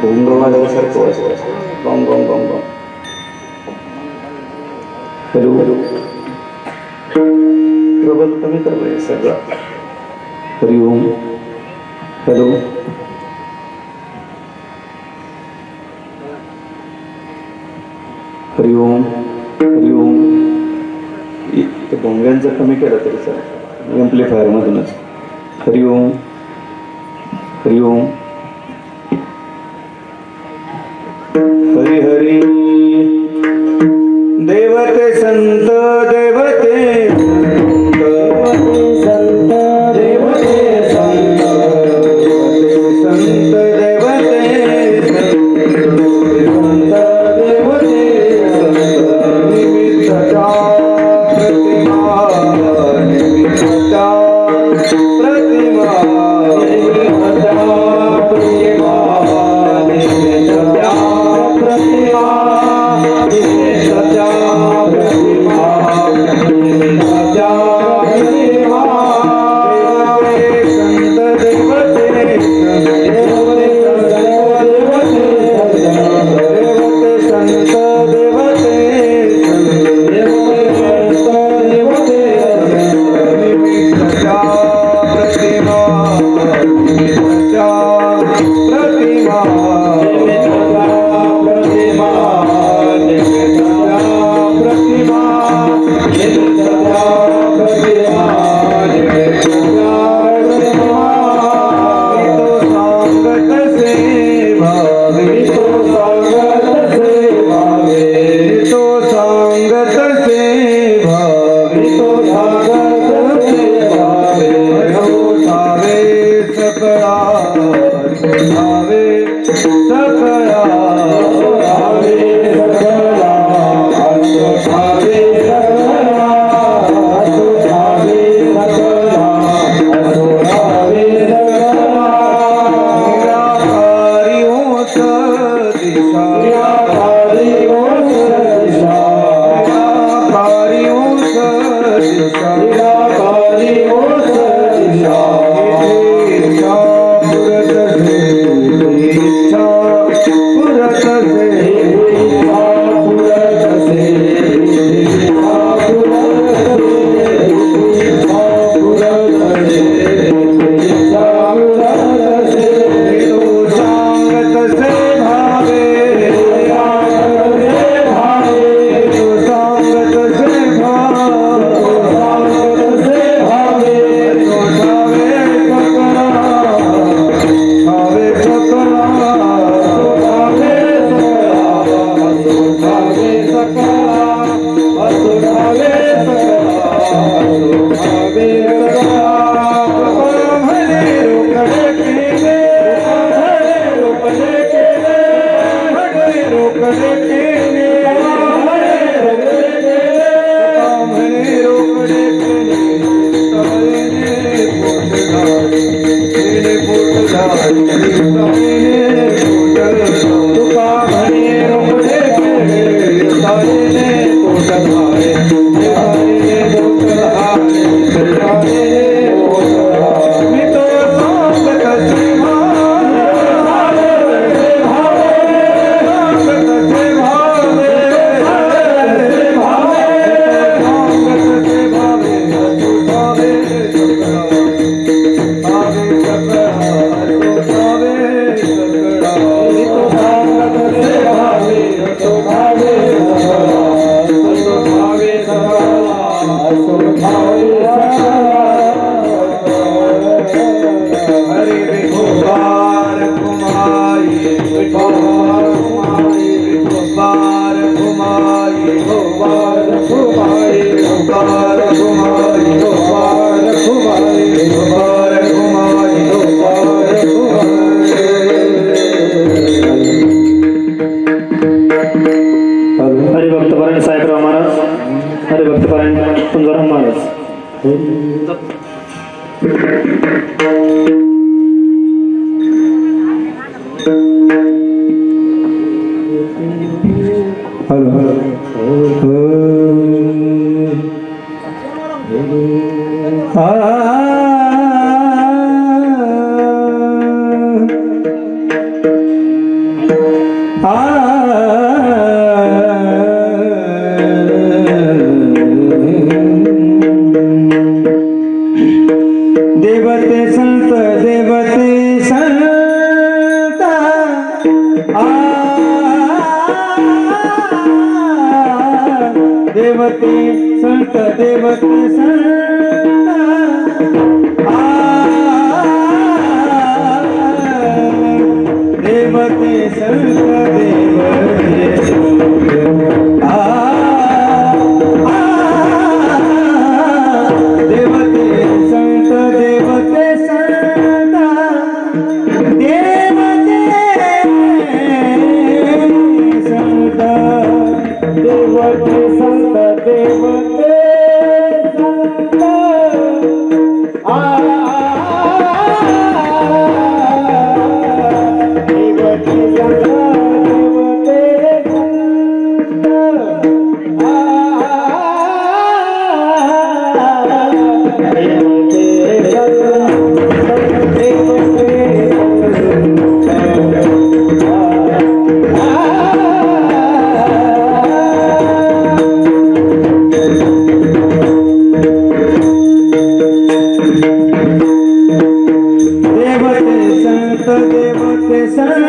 घुंग वाजल्यासारखं वाजवायचं. गॉंग गॉंग गॉंग गॉंग. हॅलो, प्रबल कमी कर बाई सगळं. हरिओम. हॅलो, हरिओम. हरिओम. ते भोंग्यांचं कमी केलं तरी चालेल, एम्प्लिफायर मधूनच. हरिओम. हरिओम. हरी हरी. देवते संत देवते संत संत देवते संत संत देवते संत देवते संत निमित्तचा प्रतिमा निमित्तचा प्रतिमा निमित्तचा प्रतिमा निमित्तचा प्रतिमा निमित्तचा प्रतिमा निमित्तचा प्रतिमा संत देवते देवते संत देवते निमित्तचा प्रतिमा निमित्तचा प्रतिमा देवते संत देवते संत देवते संत देवते संत देवते संत देवते देवते संत देवते संत देवते संत देवते संत देवते देवते संत देवते संत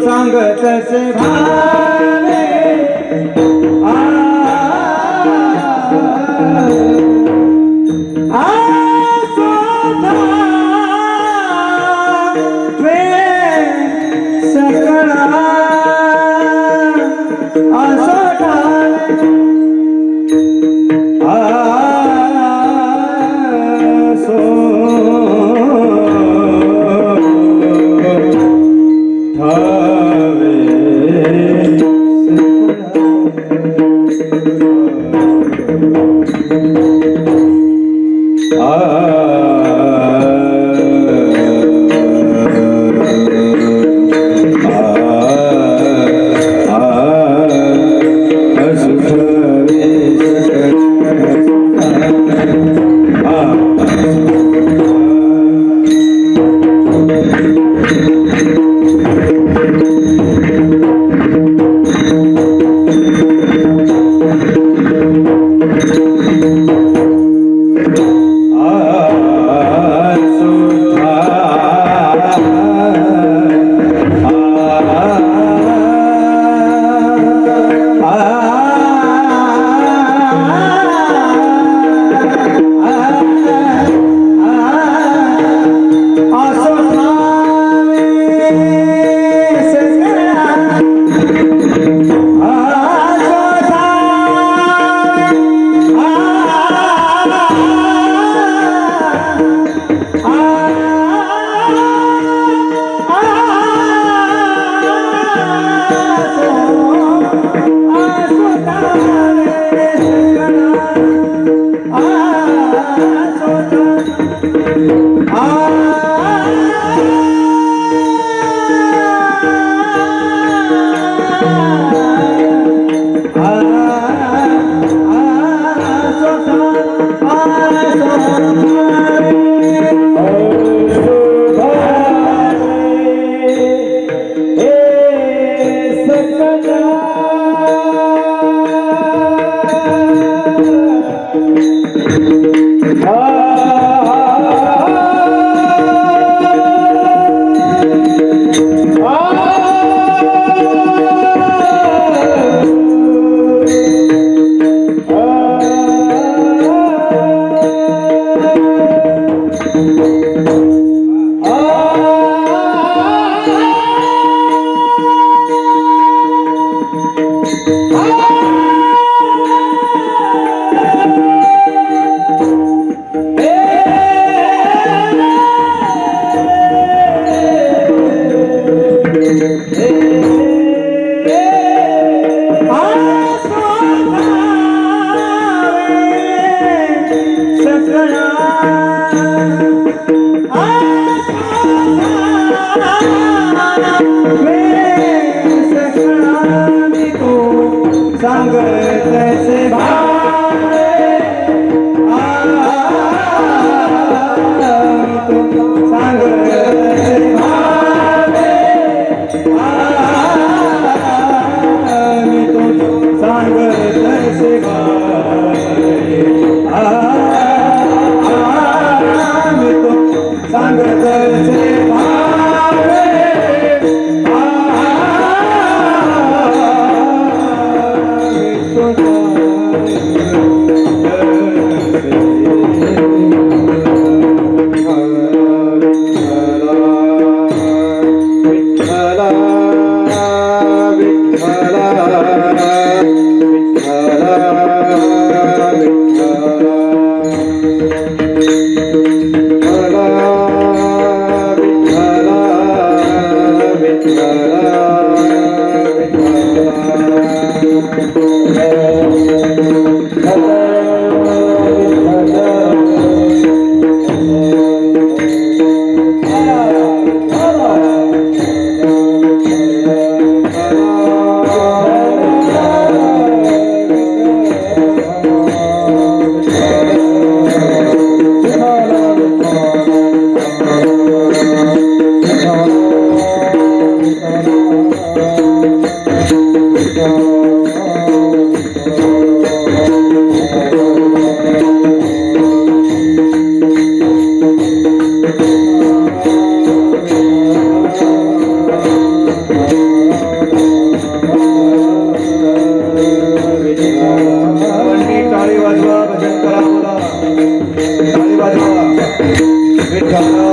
सांगत से भावे सांग तसे भावे सांग तसे भावे मी तो सांग तसे भावे मी तो सांग तसे भावे टाळी वाजवा भजन करा बोला टाळी वाजवा विठ्ठल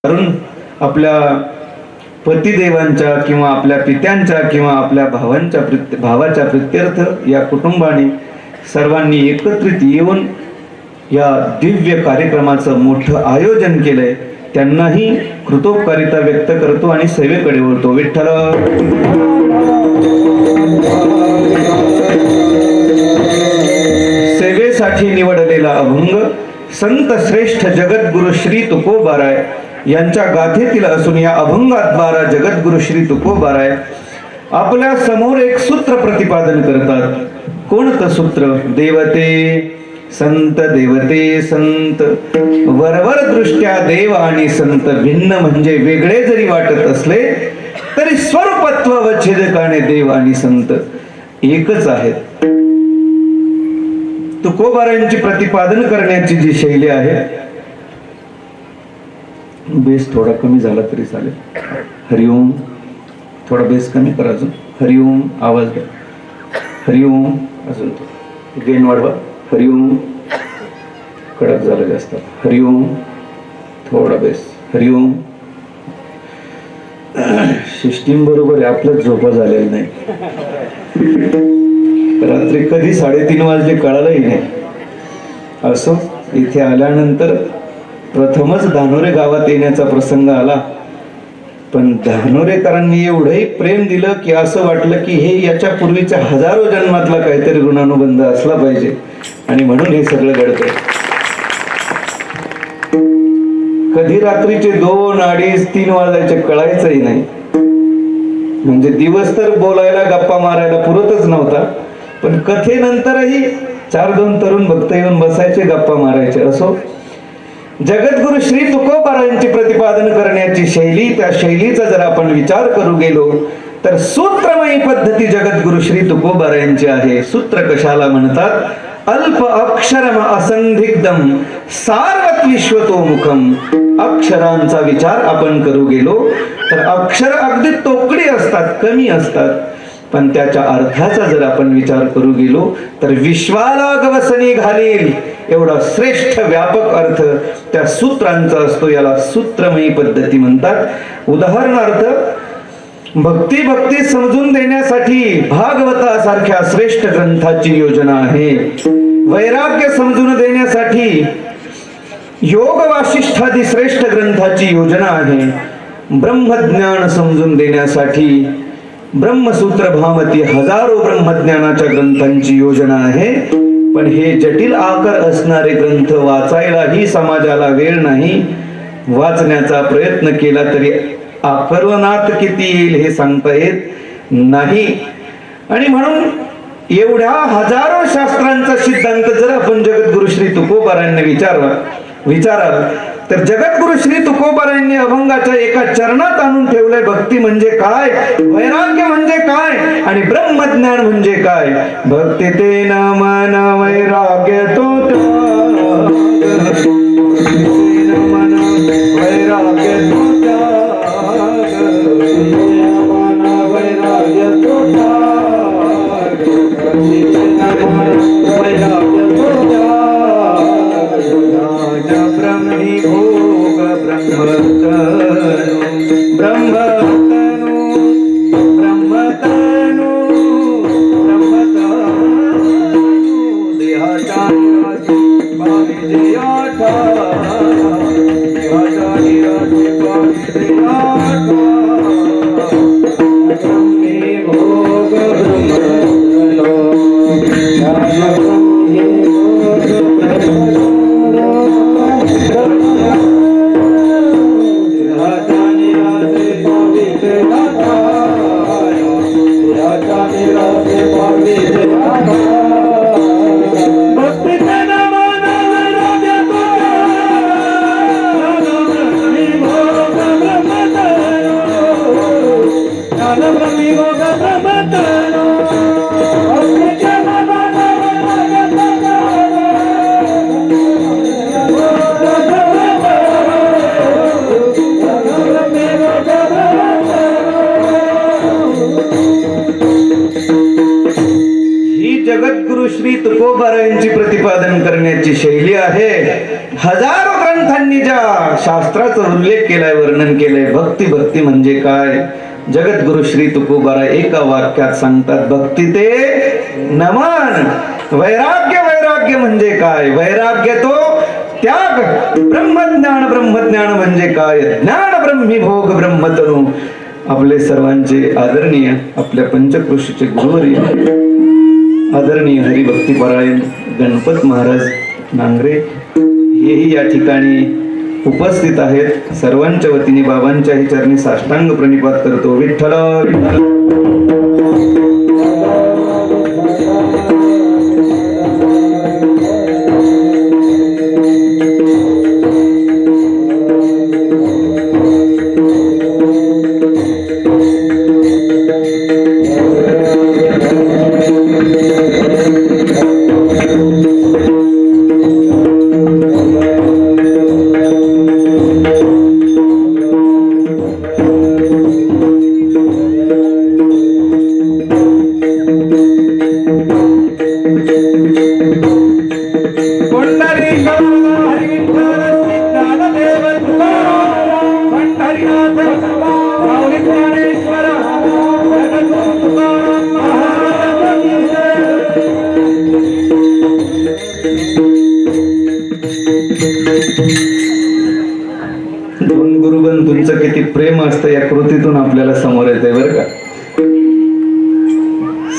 कारण आपल्या पतिदेवांच्या किंवा आपल्या पित्यांच्या किंवा आपल्या भावाच्या प्रित्यर्थ या कुटुंबाने सर्वांनी एकत्रित येऊन या दिव्य कार्यक्रमाचं मोठं आयोजन केलंय. त्यांनाही कृतज्ञता व्यक्त करतो आणि सेवेकडे वळतो. विठ्ठल सेवेसाठी निवडलेला अभंग संत श्रेष्ठ जगद्गुरु श्री तुकोबाराय यांच्या गाथेतील असून या अभंगाद्वारा जगद्गुरु श्री तुकोबाराय आपल्या समोर एक सूत्र प्रतिपादन करतात. कोणतं सूत्र? देवते संत, देवते संत, वरवर दृष्ट्या देव आणि संत भिन्न म्हणजे वेगळे जरी वाटत असले तरी स्वरूपत्व व छेदकाने देव आणि संत एकच आहेत. तुकोबारायांची प्रतिपादन करण्याची जी शैली आहे, बेस थोडा कमी झाला तरी चालेल. हरिओम, थोडा बेस कमी करा अजून. हरिओम, आवाज द्या. हरिओम, अजून गेन वाढवा. हरिओम, कडक झालं जास्त. हरिओम, थोडा बेस. हरिओम. सिस्टीम बरोबर आहे, आपलंच झोपा झालेलं नाही. रात्री कधी 3:30 वाजले कळालंही नाही. असो, इथे आल्यानंतर प्रथमच धानोरे गावात येण्याचा प्रसंग आला. पण धानोरेकरांनी एवढंही प्रेम दिलं की असं वाटलं की हे याच्या पूर्वीच्या हजारो जन्मातला काहीतरी ऋणानुबंध असला पाहिजे आणि म्हणून हे सगळं घडतंय. कधी रात्रीचे 2, 2:30, 3 वाजायचे कळायचंही नाही. म्हणजे दिवस तर बोलायला गप्पा मारायला पुरतच नव्हता, पण कथेनंतरही 4-2 तरुण भक्त येऊन बसायचे, गप्पा मारायचे. असो, जगद्गुरु श्री तुकोबारायांची प्रतिपादन करण्याची शैली, त्या शैलीचा जर आपण विचार करू गेलो तर सूत्रमयी पद्धती जगद्गुरु श्री तुकोबारायांची आहे. सूत्र कशाला म्हणतात? अल्प अक्षरम असंदिग्धम सार्वत विश्वतोमुखम. अक्षरांचा विचार आपण करू गेलो तर अक्षर अगदी तोकडी असतात, कमी असतात, पण त्याच्या अर्थाचा जर आपण विचार करू गेलो तर विश्वाला गवसणी घालील एवढा श्रेष्ठ व्यापक अर्थ त्या सूत्रांचा असतो. याला सूत्रमयी पद्धती म्हणतात. उदाहरणार्थ, भक्ती समजून देण्यासाठी भागवतासारख्या श्रेष्ठ ग्रंथाची योजना आहे. वैराग्य समजून देण्यासाठी योग वासिष्ठादी श्रेष्ठ ग्रंथाची योजना आहे. ब्रह्मज्ञान समजून देण्यासाठी ब्रह्मसूत्र भामती हजारो ब्रह्मज्ञानाच्या ग्रंथांची योजना आहे. पण हे जटिल आकार असणारे ग्रंथ वाचायलाही समाजाला वेळ नाही. वाचण्याचा प्रयत्न केला तरी आकर्वनात किती येईल हे सांगता येत नाही. आणि म्हणून एवढ्या हजारो शास्त्रांचा सिद्धांत जर आपण जगद्गुरु श्री तुकोबारायांना विचाराल तर जगद्गुरु श्री तुकोबारायांनी अभंगाच्या एका चरणात आणून ठेवलंय. भक्ती म्हणजे काय, वैराग्य म्हणजे काय आणि ब्रह्मज्ञान म्हणजे काय. भक्ती ते मन वैराग्य तो मन वैराग्य तो वैराग्य तो ब्रह्मी भोग ब्रह्मतनु ब्रह्मतनु ब्रह्मतनु ब्रह्मतनु देहाच्या बावीजे आठा देहाच्या बावीजे आठा ब्रह्मी भोग ब्रह्मतनु जगद्गुरु श्री तुकोबारायांची प्रतिपादन करण्याची शैली आहे. हजारो ग्रंथ ग्रंथांनी ज्या शास्त्राचा उल्लेख केलाय, वर्णन केलंय, भक्ती भक्ती म्हणजे काय, जगद्गुरु श्री तुकोबाराय एका वाक्यात सांगतात, भक्ती ते नमन. वैराग्य, वैराग्य म्हणजे काय, वैराग्य तो त्याग. ब्रह्मज्ञान, ब्रह्मज्ञान म्हणजे काय, ज्ञान ब्रह्मी भोग ब्रह्मतनु. आपले सर्वांचे आदरणीय, आपल्या पंचक्रोशीचे गुरुवर्य आदरणीय हरिभक्तीपरायण गणपत महाराज नांगरे हेही या ठिकाणी उपस्थित आहेत. सर्वांच्या वतीने बाबांच्याही चरणी साष्टांग प्रणिपात करतो. विठ्ठल विठ्ठल. दोन गुरुबंधूंचं किती प्रेम असतं या कृतीतून आपल्याला समोर येते बरं का.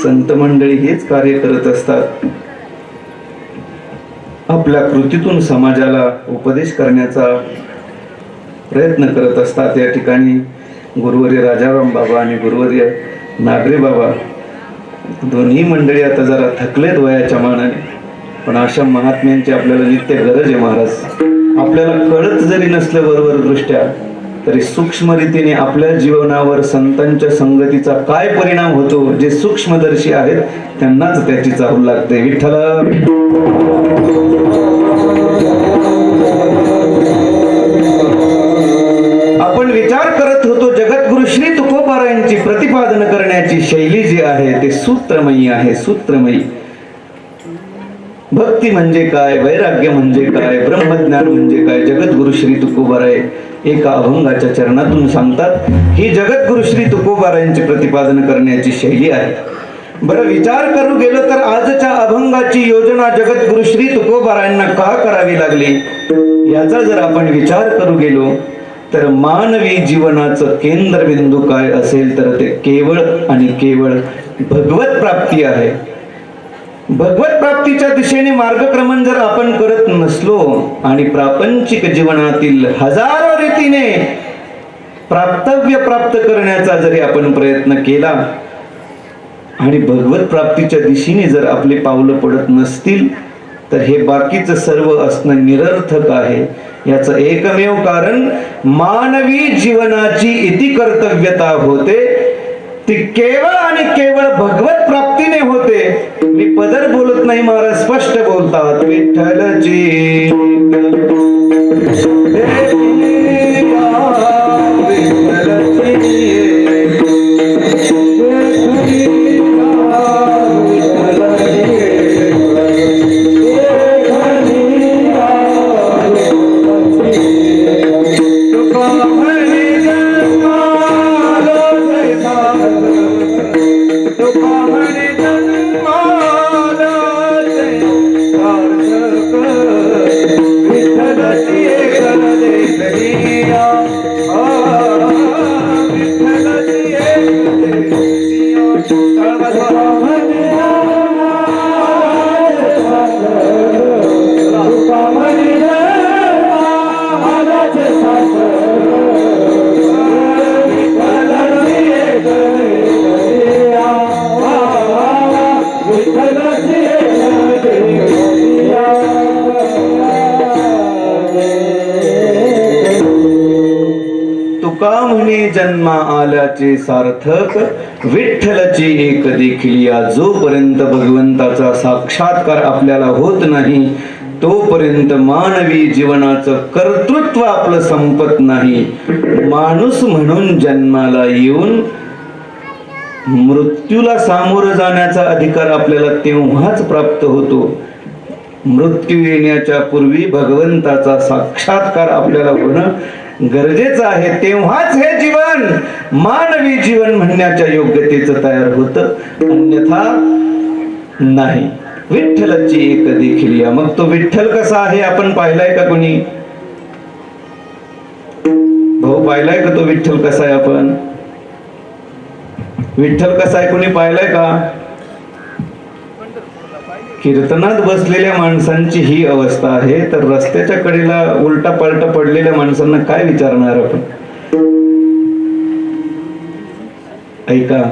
संत मंडळी हेच कार्य करत असतात, आपल्या कृतीतून समाजाला उपदेश करण्याचा प्रयत्न करत असतात. या ठिकाणी गुरुवर्य राजाराम बाबा आणि गुरुवर्य नागरे बाबा दोन्ही मंडळी आता जरा थकलेत वयाच्या मानाने, पण अशा महात्म्यांची आपल्याला नित्य गरज आहे महाराज. आपल्याला कळत जरी नसलं बरोबर दृष्ट्या तरी सूक्ष्म रीतीने आपल्या जीवनावर संतांच्या संगतीचा काय परिणाम होतो, जे सूक्ष्मदर्शी आहेत त्यांनाच त्याची चाहूल लागते. विठ्ठल. आपण विचार करत होतो जगद्गुरु श्री तुकोबारायांची प्रतिपादन करण्याची शैली जी आहे ते सूत्रमयी आहे, सूत्रमयी. भक्ती म्हणजे काय, वैराग्य म्हणजे काय, ब्रह्मज्ञान म्हणजे काय, जगद्गुरु श्री तुकोबाराय एका अभंगाच्या चरणातून सांगतात. ही जगद्गुरु श्री तुकोबारायांची प्रतिपादन करण्याची शैली आहे. बरं, विचार करू गेलो तर आजच्या अभंगाची योजना जगद्गुरु श्री तुकोबारायांना का करावी लागली याचा जर आपण विचार करू गेलो तर मानवी जीवनाचं केंद्रबिंदू काय असेल तर ते केवळ आणि केवळ भगवत प्राप्ती आहे. भगवत प्राप्तीच्या दिशेने मार्गक्रमण जर आपण करत नसलो आणि प्रापंचिक जीवनातील हजारो रीतीने प्राप्तव्य प्राप्त करण्याचा जरी आपण प्रयत्न केला आणि भगवत प्राप्तीच्या दिशेने जर आपली पावलं पडत नसतील तर हे बाकीचं सर्व असणं निरर्थक आहे. याचं एकमेव कारण मानवी जीवनाची इति कर्तव्यता होते ती केवळ आणि केवळ भगवत प्राप्तीने होते. मी पदर बोलत नाही महाराज, स्पष्ट बोलतात. विठ्ठलची जन्मा आल्याचे सार्थक विठ्ठलची एक देखील या. जोपर्यंत भगवंताचा साक्षात्कार आपल्याला होत नाही तोपर्यंत मानवी जीवनाचं कर्तृत्व आपलं संपत नाही. माणूस म्हणून जन्माला येऊन मृत्यूला सामोरं जाण्याचा अधिकार आपल्याला तेव्हाच प्राप्त होतो मृत्यू येण्याच्या पूर्वी भगवंताचा साक्षात्कार आपल्याला होणं गरजेचं आहे. तेव्हाच हे जीवन मानवी जीवन म्हणण्याच्या योग्यतेचं तयार होतं, अन्यथा नाही. विठ्ठलाची एक देखील या. मग तो विठ्ठल कसा आहे आपण पाहिलाय का? कोणी भाऊ पाहिलाय का तो विठ्ठल कसा आहे? आपण विठ्ठल कसा आहे कोणी पाहिलाय का? कीर्तनात बसलेल्या माणसांची ही अवस्था आहे, तर रस्त्याच्या कडेला उलटा पालटा पडलेल्या माणसांना काय विचारणार आपण? ऐका,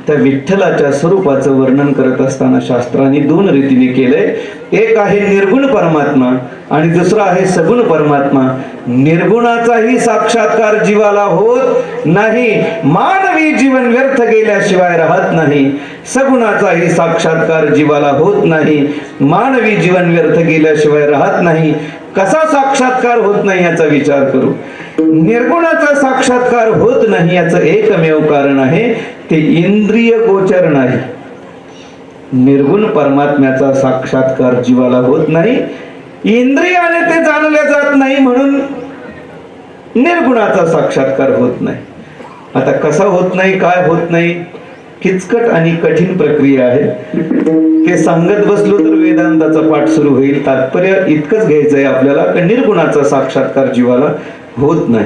त्या विठ्ठलाच्या स्वरूपाचं वर्णन करत असताना शास्त्रांनी दोन रीतीने केलंय. एक आहे निर्गुण परमात्मा आणि दुसरा आहे सगुण परमात्मा. निर्गुणाचाही साक्षात्कार जीवाला होत नाही, मानवी जीवन व्यर्थ गेल्याशिवाय राहत नाही. सगुणाचाही साक्षात्कार जीवाला होत नाही, मानवी जीवन व्यर्थ गेल्याशिवाय राहत नाही. कसा साक्षात्कार होत नाही याचा विचार करू. निर्गुणाचा साक्षात्कार होत नाही याचं एकमेव कारण आहे, ते इंद्रिय गोचर नाही. निर्गुण परमात्म्याचा साक्षात्कार जीवाला होत नाही, इंद्रियाने ते जाणले जात नाही, म्हणून निर्गुणाचा साक्षात्कार होत नाही. आता कसा होत नाही, काय होत नाही, किचकट आणि कठीण प्रक्रिया आहे. हे सांगत बसलो तर वेदांताचा पाठ सुरू होईल. तात्पर्य इतकंच घ्यायचंय आपल्याला की निर्गुणाचा साक्षात्कार जीवाला होत नाही,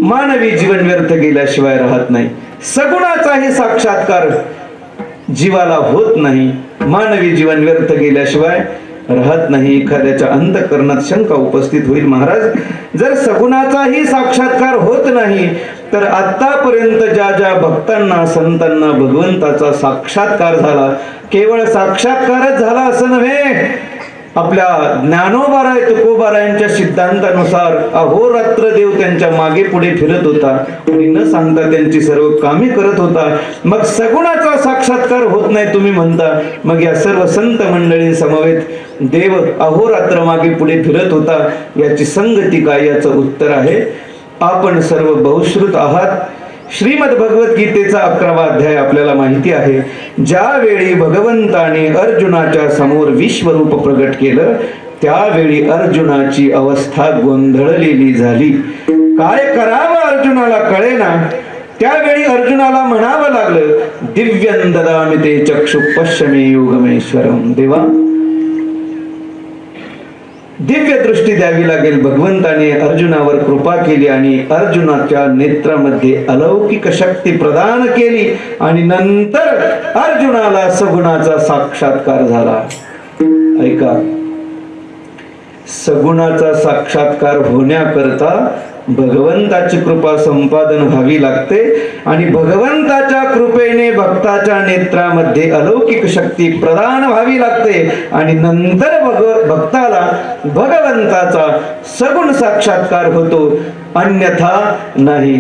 मानवी जीवन व्यर्थ गेल्याशिवाय राहत नाही. सगुणाचाही साक्षात्कार जीवाला होत नाही, मानवी जीवन व्यर्थ गेल्याशिवाय राहत नाही. एखाद्याच्या अंतःकरणात शंका उपस्थित होईल, महाराज जर सगुणाचाही साक्षात्कार होत नाही तर आतापर्यंत ज्या ज्या भक्तांना संतांना भगवंताचा साक्षात्कार झाला, केवळ साक्षात्कारच झाला असं नव्हे, आपल्या ज्ञानोबाराय तुकोबारायांच्या सिद्धांतानुसार अहोरात्र देव त्यांच्या मागे पुढे फिरत होता आणि न सांगता त्यांची सर्व कामे करत होता. मग सगुणाचा साक्षात्कार होत नाही तुम्ही म्हणता, मग या सर्व संत मंडळी समवेत देव अहोरात्र मागे पुढे फिरत होता, याची संगती काय? याचं उत्तर आहे, आपण सर्व बहुश्रुत आहात. श्रीमद भगवद्गीतेचा 11वा अध्याय आपल्याला माहिती आहे. ज्यावेळी भगवंताने अर्जुनाच्या समोर विश्वरूप प्रगट केलं, त्यावेळी अर्जुनाची अवस्था गोंधळलेली झाली. काय करावं अर्जुनाला कळेना. त्यावेळी अर्जुनाला म्हणावं लागलं, दिव्यं ददामि ते चक्षु पश्यमे योगमेश्वरम. देवा, दिव्य दृष्टी द्यावी लागेल. भगवंताने अर्जुनावर कृपा केली आणि अर्जुनाच्या नेत्रामध्ये अलौकिक शक्ती प्रदान केली आणि नंतर अर्जुनाला सगुणाचा साक्षात्कार झाला. ऐका, सगुणाचा साक्षात्कार होण्याकरता भगवंताची कृपा संपादन व्हावी लागते आणि भगवंताच्या कृपेने भक्ताच्या नेत्रामध्ये अलौकिक शक्ती प्रदान व्हावी लागते आणि नंतर भक्ताला भगवंताचा सगुण साक्षात्कार होतो, अन्यथा नाही.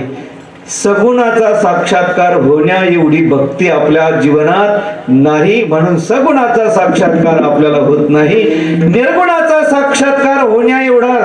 सगुणाचा साक्षात्कार होण्या एवढी भक्ती आपल्या जीवनात नाही, म्हणून सगुणाचा साक्षात्कार आपल्याला होत नाही. निर्गुणाचा साक्षात्कार होण्या एवढा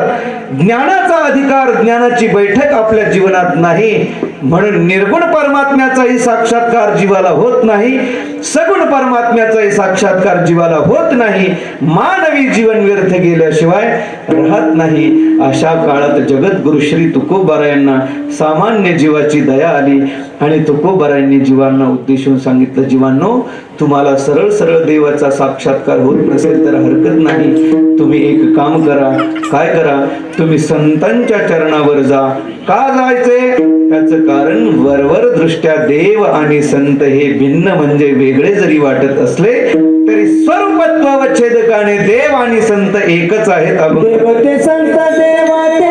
ज्ञानाचा अधिकार, ज्ञानाची बैठक आपल्या जीवनात नाही, म्हणून निर्गुण परमात्म्याचाही साक्षात्कार जीवाला होत नाही, सगुण परमात्म्याचाही साक्षात्कार जीवाला होत नाही. मानवी जीवन व्यर्थ गेल्याशिवाय राहत नाही. अशा काळात जगद्गुरु श्री तुकोबारायांना सामान्य जीवाची दया आली आणि तुकोबारायांनी जीवांना उद्देशून सांगितलं, जीवांनो, तुम्हाला सरळ सरळ देवाचा साक्षात्कार होत नसेल तर हरकत नाही, तुम्ही एक काम करा. काय करा? तुम्ही संतांच्या चरणावर जा. का जायचे? त्याचं कारण वरवर दृष्ट्या देव आणि संत हे भिन्न म्हणजे वेगळे जरी वाटत असले तरी स्वरूपत्व छेदकाने देव आणि संत एकच आहेत. देवते संत देवाते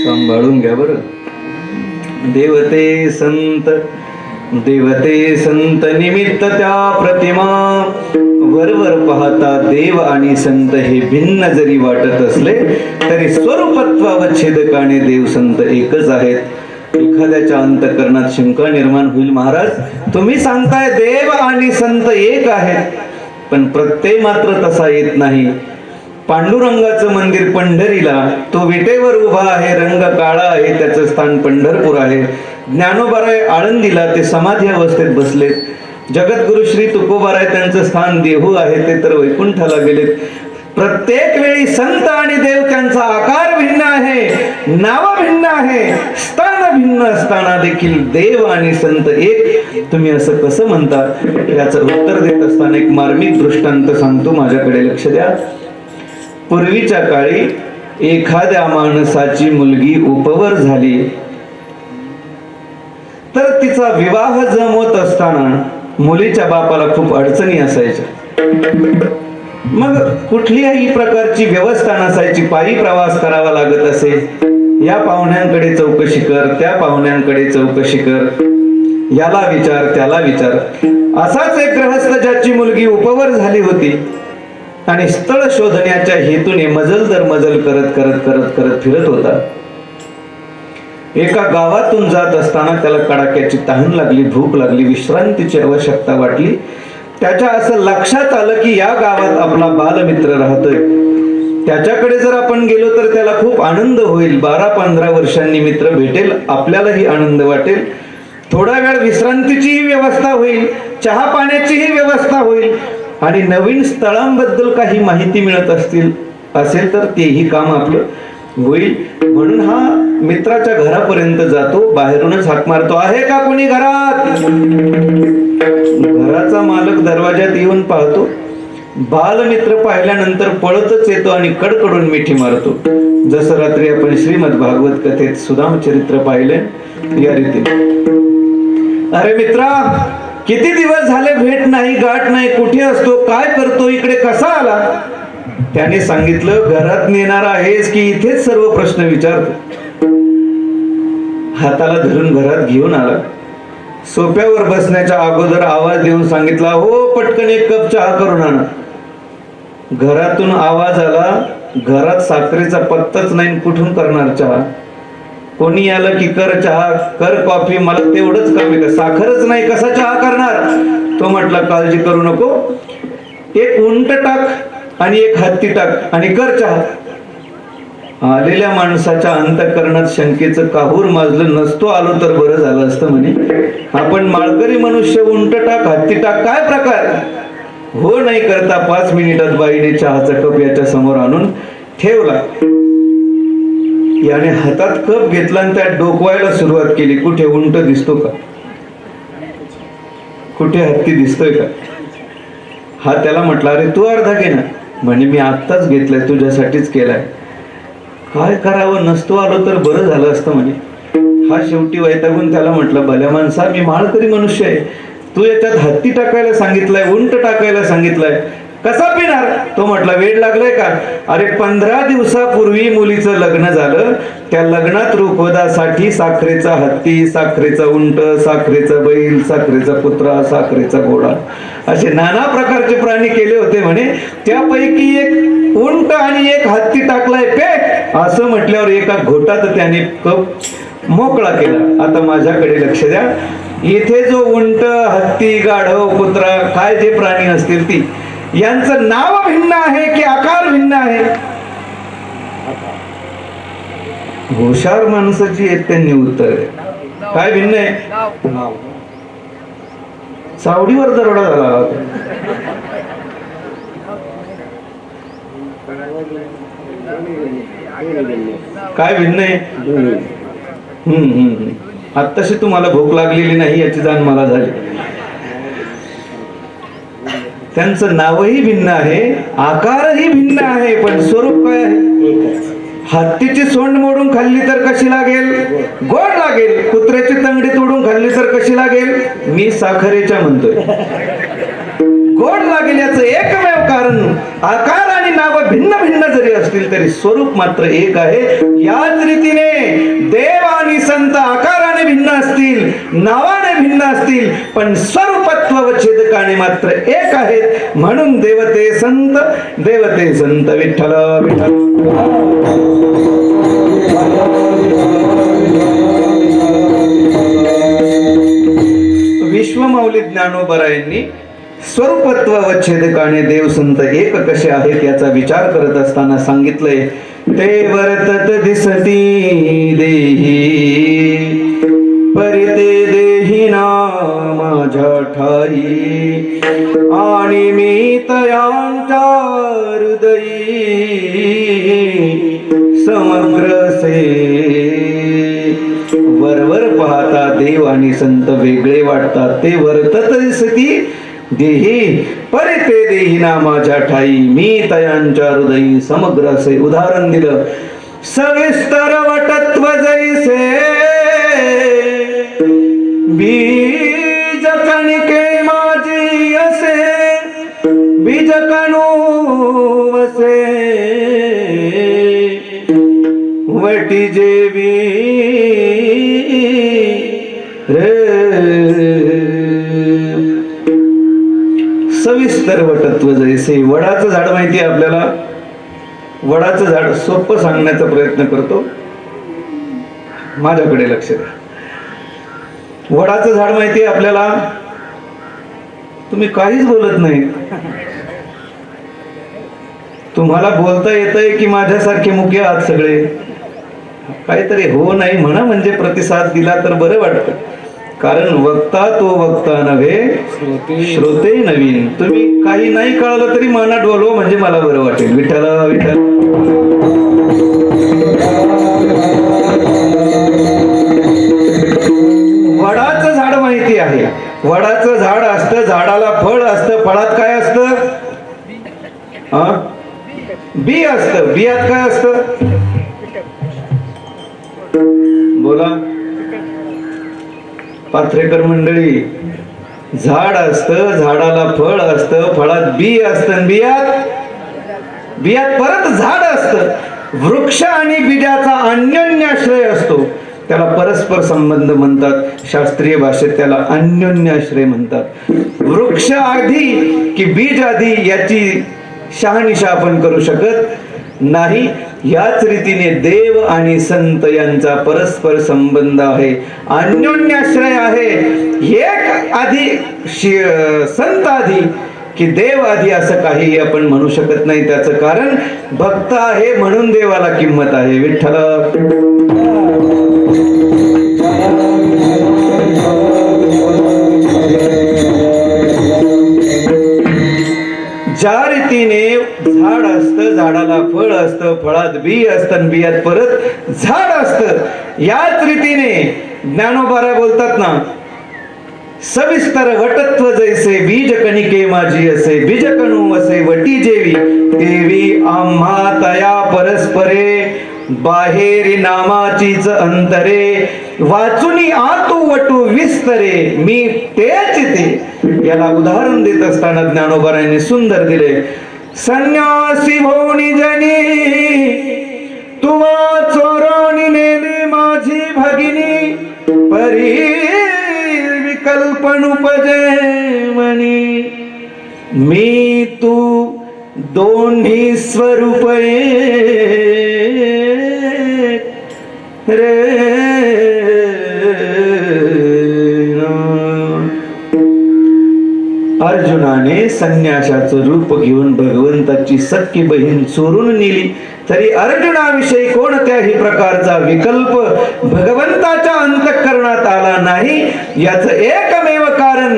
सांभाळून घ्या बरं. देवते संत निमित्त त्या प्रतिमा, वरवर पाहता देव आणि संत हे भिन्न जरी वाटत असले तरी स्वरूपत्वावच्छेदकाने देव संत एकच आहेत. एखाद्याच्या अंतःकरणात शंका निर्माण होईल, महाराज तुम्ही सांगताय देव आणि संत एक आहेत, पण प्रत्यय मात्र तसा येत नाही. पांडुरंगाचं मंदिर पंढरीला, तो विटेवर उभा आहे, रंग काळा आहे, त्याचं स्थान पंढरपूर आहे. ज्ञानोबाराय आळंदीला, ते समाधी अवस्थेत बसलेत. जगद्गुरु श्री तुकोबाराय त्यांचं स्थान देहू आहे, ते तर वैकुंठाला गेलेत. प्रत्येक वेळी संत आणि देव त्यांचा आकार भिन्न आहे, नाव भिन्न आहे, स्थान भिन्न असताना देखील देव आणि संत एक, तुम्ही असं कसं म्हणता? याचं उत्तर देत असताना एक मार्मिक दृष्टांत सांगतो, माझ्याकडे लक्ष द्या. पूर्वीच्या काळी एखाद्या माणसाची मुलगी उपवर झाली तर तिचा विवाह जमवत असताना मुलीच्या बापाला खूप अडचणी असायच्या. मग कुठल्याही प्रकारची व्यवस्था नसायची, पायी प्रवास करावा लागत असे. या पाहुण्यांकडे चौकशी कर, त्या पाहुण्यांकडे चौकशी कर, याला विचार त्याला विचार. असाच एक गृहस्थ ज्याची मुलगी उपवर झाली होती आणि स्थळ शोधण्याच्या हेतूने मजल दर मजल करत करत करत करत फिरत होता. एका गावातून जात असताना त्याला कडाक्याची तहान लागली, भूक लागली, विश्रांतीची आवश्यकता वाटली. त्याच्या असं लक्षात आलं की या गावात आपला बालमित्र राहतोय, त्याच्याकडे जर आपण गेलो तर त्याला खूप आनंद होईल. 12-15 वर्षांनी मित्र भेटेल, आपल्यालाही आनंद वाटेल, थोडा वेळ विश्रांतीचीही व्यवस्था होईल, चहा पाण्याचीही व्यवस्था होईल आणि नवीन स्थळांबद्दल काही माहिती मिळत असेल तर तेही काम आपलं होईल. म्हणून हा मित्राच्या घरापर्यंत जातो, बाहेरूनच हाक मारतो, आहे का कोणी घरात? घराचा मालक दरवाजात येऊन पाहतो. बालमित्र पाहिल्यानंतर पळतच येतो आणि कडकडून मिठी मारतो. जसं रात्री आपण श्रीमद भागवत कथेत सुदाम चरित्र पाहिले या रीतीने. अरे मित्रा, किती दिवस झाले भेट नाही, गाठ नाही, कुठे असतो, काय करतो, इकडे कसा आला? त्याने सांगितलं, घरात नेणार आहेस की इथेच सर्व प्रश्न विचारतो. हाताला धरून घरात घेऊन आला. सोप्यावर बसण्याच्या अगोदर आवाज देऊन सांगितला, हो पटकन एक कप चहा करून आणा. घरातून आवाज आला, घरात साखरेचा पत्ताच नाही, कुठून करणार चहा? कोणी आलं की कर चहा, कर कॉफी, मला तेवढंच काम आहे, साखरच नाही कसा चहा करणार? तो म्हटला, काळजी करू नको, एक उंट टाक आणि एक हत्ती टाक आणि कर चहा. आलेल्या माणसाच्या अंतःकरणात शंकेचं काहूर माजलं. नसतो आलो तर बरं झालं असतं म्हणे. आपण माळकरी मनुष्य, उंट टाक हत्ती टाक, काय प्रकार? हो नाही करता 5 मिनिटात बाईने चहाचा कप याच्या समोर आणून ठेवला. याने हातात कप घेतला आणि त्यात डोकवायला सुरुवात केली. कुठे उंट दिसतो का? कुठे हत्ती दिसतोय का? हा त्याला म्हटला, अरे तू अर्धा घे ना. म्हणे मी आत्ताच घेतलाय, तुझ्यासाठीच केलाय. काय करावं, नसतो आलो तर बरं झालं असतं म्हणे. हा शेवटी वैतागून त्याला म्हटलं, भल्या माणसा, मी माळकरी मनुष्य आहे, तू याच्यात हत्ती टाकायला सांगितलाय, उंट टाकायला सांगितलाय, कसा पिणार? तो म्हटला वेड लागलाय का? अरे 15 दिवसापूर्वी मुलीचं लग्न झालं, त्या लग्नात रुखवतासाठी साखरेचा हत्ती, साखरेचा उंट, साखरेचा बैल, साखरेचा कुत्रा, साखरेचा घोडा असे नाना प्रकारचे प्राणी केले होते म्हणे. त्यापैकी एक उंट आणि एक हत्ती टाकलाय पेट, असं म्हटल्यावर एका घोटात त्याने कप मोकळा केला. आता माझ्याकडे लक्ष द्या. इथे जो उंट, हत्ती, गाढव, कुत्रा काय जे प्राणी असतील ती यांचं नाव भिन्न आहे की आकार भिन्न आहे? हुशार माणसाची एक त्यांनी उत्तर आहे. काय भिन्न आहे? नाव. सावडीवर दरोडा झाला होता. काय भिन्न आहे? आत्ताशी तुम्हाला भूक लागलेली नाही याची जाण मला झाली. त्यांचं नावही भिन्न आहे, आकारही भिन्न आहे, पण स्वरूप काय आहे? हत्तीची सोंड मोडून खाल्ली तर कशी लागेल? गोड लागेल. कुत्र्याची तंगडी तोडून खाल्ली तर कशी लागेल? मी साखरेच्या म्हणतोय, गोड लागेल. याचं एकमेव कारण आकार आणि नाव भिन्न भिन्न जरी असतील तरी स्वरूप मात्र एक आहे. याच रीतीने देव आणि संत आकाराने भिन्न असतील, नावाने भिन्न असतील, पण स्वरूपत्व व छेदकाने मात्र एक आहेत. म्हणून देवते संत विठ्ठल विठ्ठल. विश्वमाऊली ज्ञानोबरायांनी स्वरूपत्व व छेदकाने देव संत एक कसे आहेत याचा विचार करत असताना सांगितलंय, ते वर्तत दिसती देही परिते देही ना माझ्या ठाई, आणि मी तयांच्या हृदयी समग्र से. वरवर पाहता देव आणि संत वेगळे वाटतात. ते वर्तत दिसती देही परिते देही ना माझ्या ठाई, मी तयांच्या हृदयी समग्र असे. उदाहरण दिलं, सविस्तर वटत्व जैसे बीज कणिके माझी असे, बीज कणू वसे वटी जेवी रे. सविस्तर वटत्व जैसे. वडाचं झाड माहिती आहे आपल्याला? वडाचं झाड सोपं सांगण्याचा प्रयत्न करतो, माझ्याकडे लक्ष द्या. वडाचं झाड माहिती आहे आपल्याला? तुम्ही काहीच बोलत नाही. तुम्हाला बोलता येतंय की माझ्यासारखे मुके आहात सगळे? काहीतरी हो नाही म्हणा, म्हणजे प्रतिसाद दिला तर बरं वाटतं. कारण वक्ता तो वक्ता नव्हे, श्रोते नवीन. तुम्ही काही नाही कळलं तरी मनात बोलव, म्हणजे मला बरं वाटेल. विठ्ठल विठ्ठल. वडाचं झाड माहिती आहे? वडाचं झाड असतं, झाडाला फळ असतं, फळात काय असतं? बी असतं. बियात काय असतं? बोला पाथरेकर मंडळी. झाड असतं, झाडाला फळ असतं, फळात बी असतं, बियात परत झाड असतं. वृक्ष आणि बीजाचा अन्योन्याश्रय असतो, त्याला परस्पर संबंध म्हणतात. शास्त्रीय भाषेत त्याला अन्योन्याश्रय म्हणतात. वृक्ष आधी की बीज आधी याची शहानिशा आपण करू शकत नाही. याच रीतीने देव आणि संत यांचा परस्पर संबंध आहे, अन्योन्याश्रय आहे. एक आधी संत आधी की देव आधी असं काही आपण म्हणू शकत नाही. त्याचं कारण भक्त आहे म्हणून देवाला किंमत आहे. विठ्ठल. ज्या रीतीने झाड असतं, झाडाला फळ असतं, फळात बी असतं, बियात परत झाड असतं, याच रीतीने ज्ञानोबा बोलतात ना, सविस्तर वटत्व जैसे बीज कणिके माझी असे, बीज कणू असे वटी जेवी देवी आम्हा तया परस्परे, बाहेरी नामाचीच अंतरे वाचुनी आतू वटू विस निस्तरे मी तेच ते. याला उदाहरण देत असताना ज्ञानोबारायांनी सुंदर दिले. संन्यासी भोवनी जनी तुवा चोराणी नेली माझी भगिनी परी विकल्पन उपजे म्हणी. मी तू दोन्ही स्वरूप रे. अर्जुनाने संन्यासाचं रूप घेऊन भगवंताची सख्खी बहीण चोरून नेली तरी अर्जुनाविषयी कोणत्याही प्रकारचा विकल्प भगवंताच्या अंतःकरणात आला नाही. याच एकमेव कारण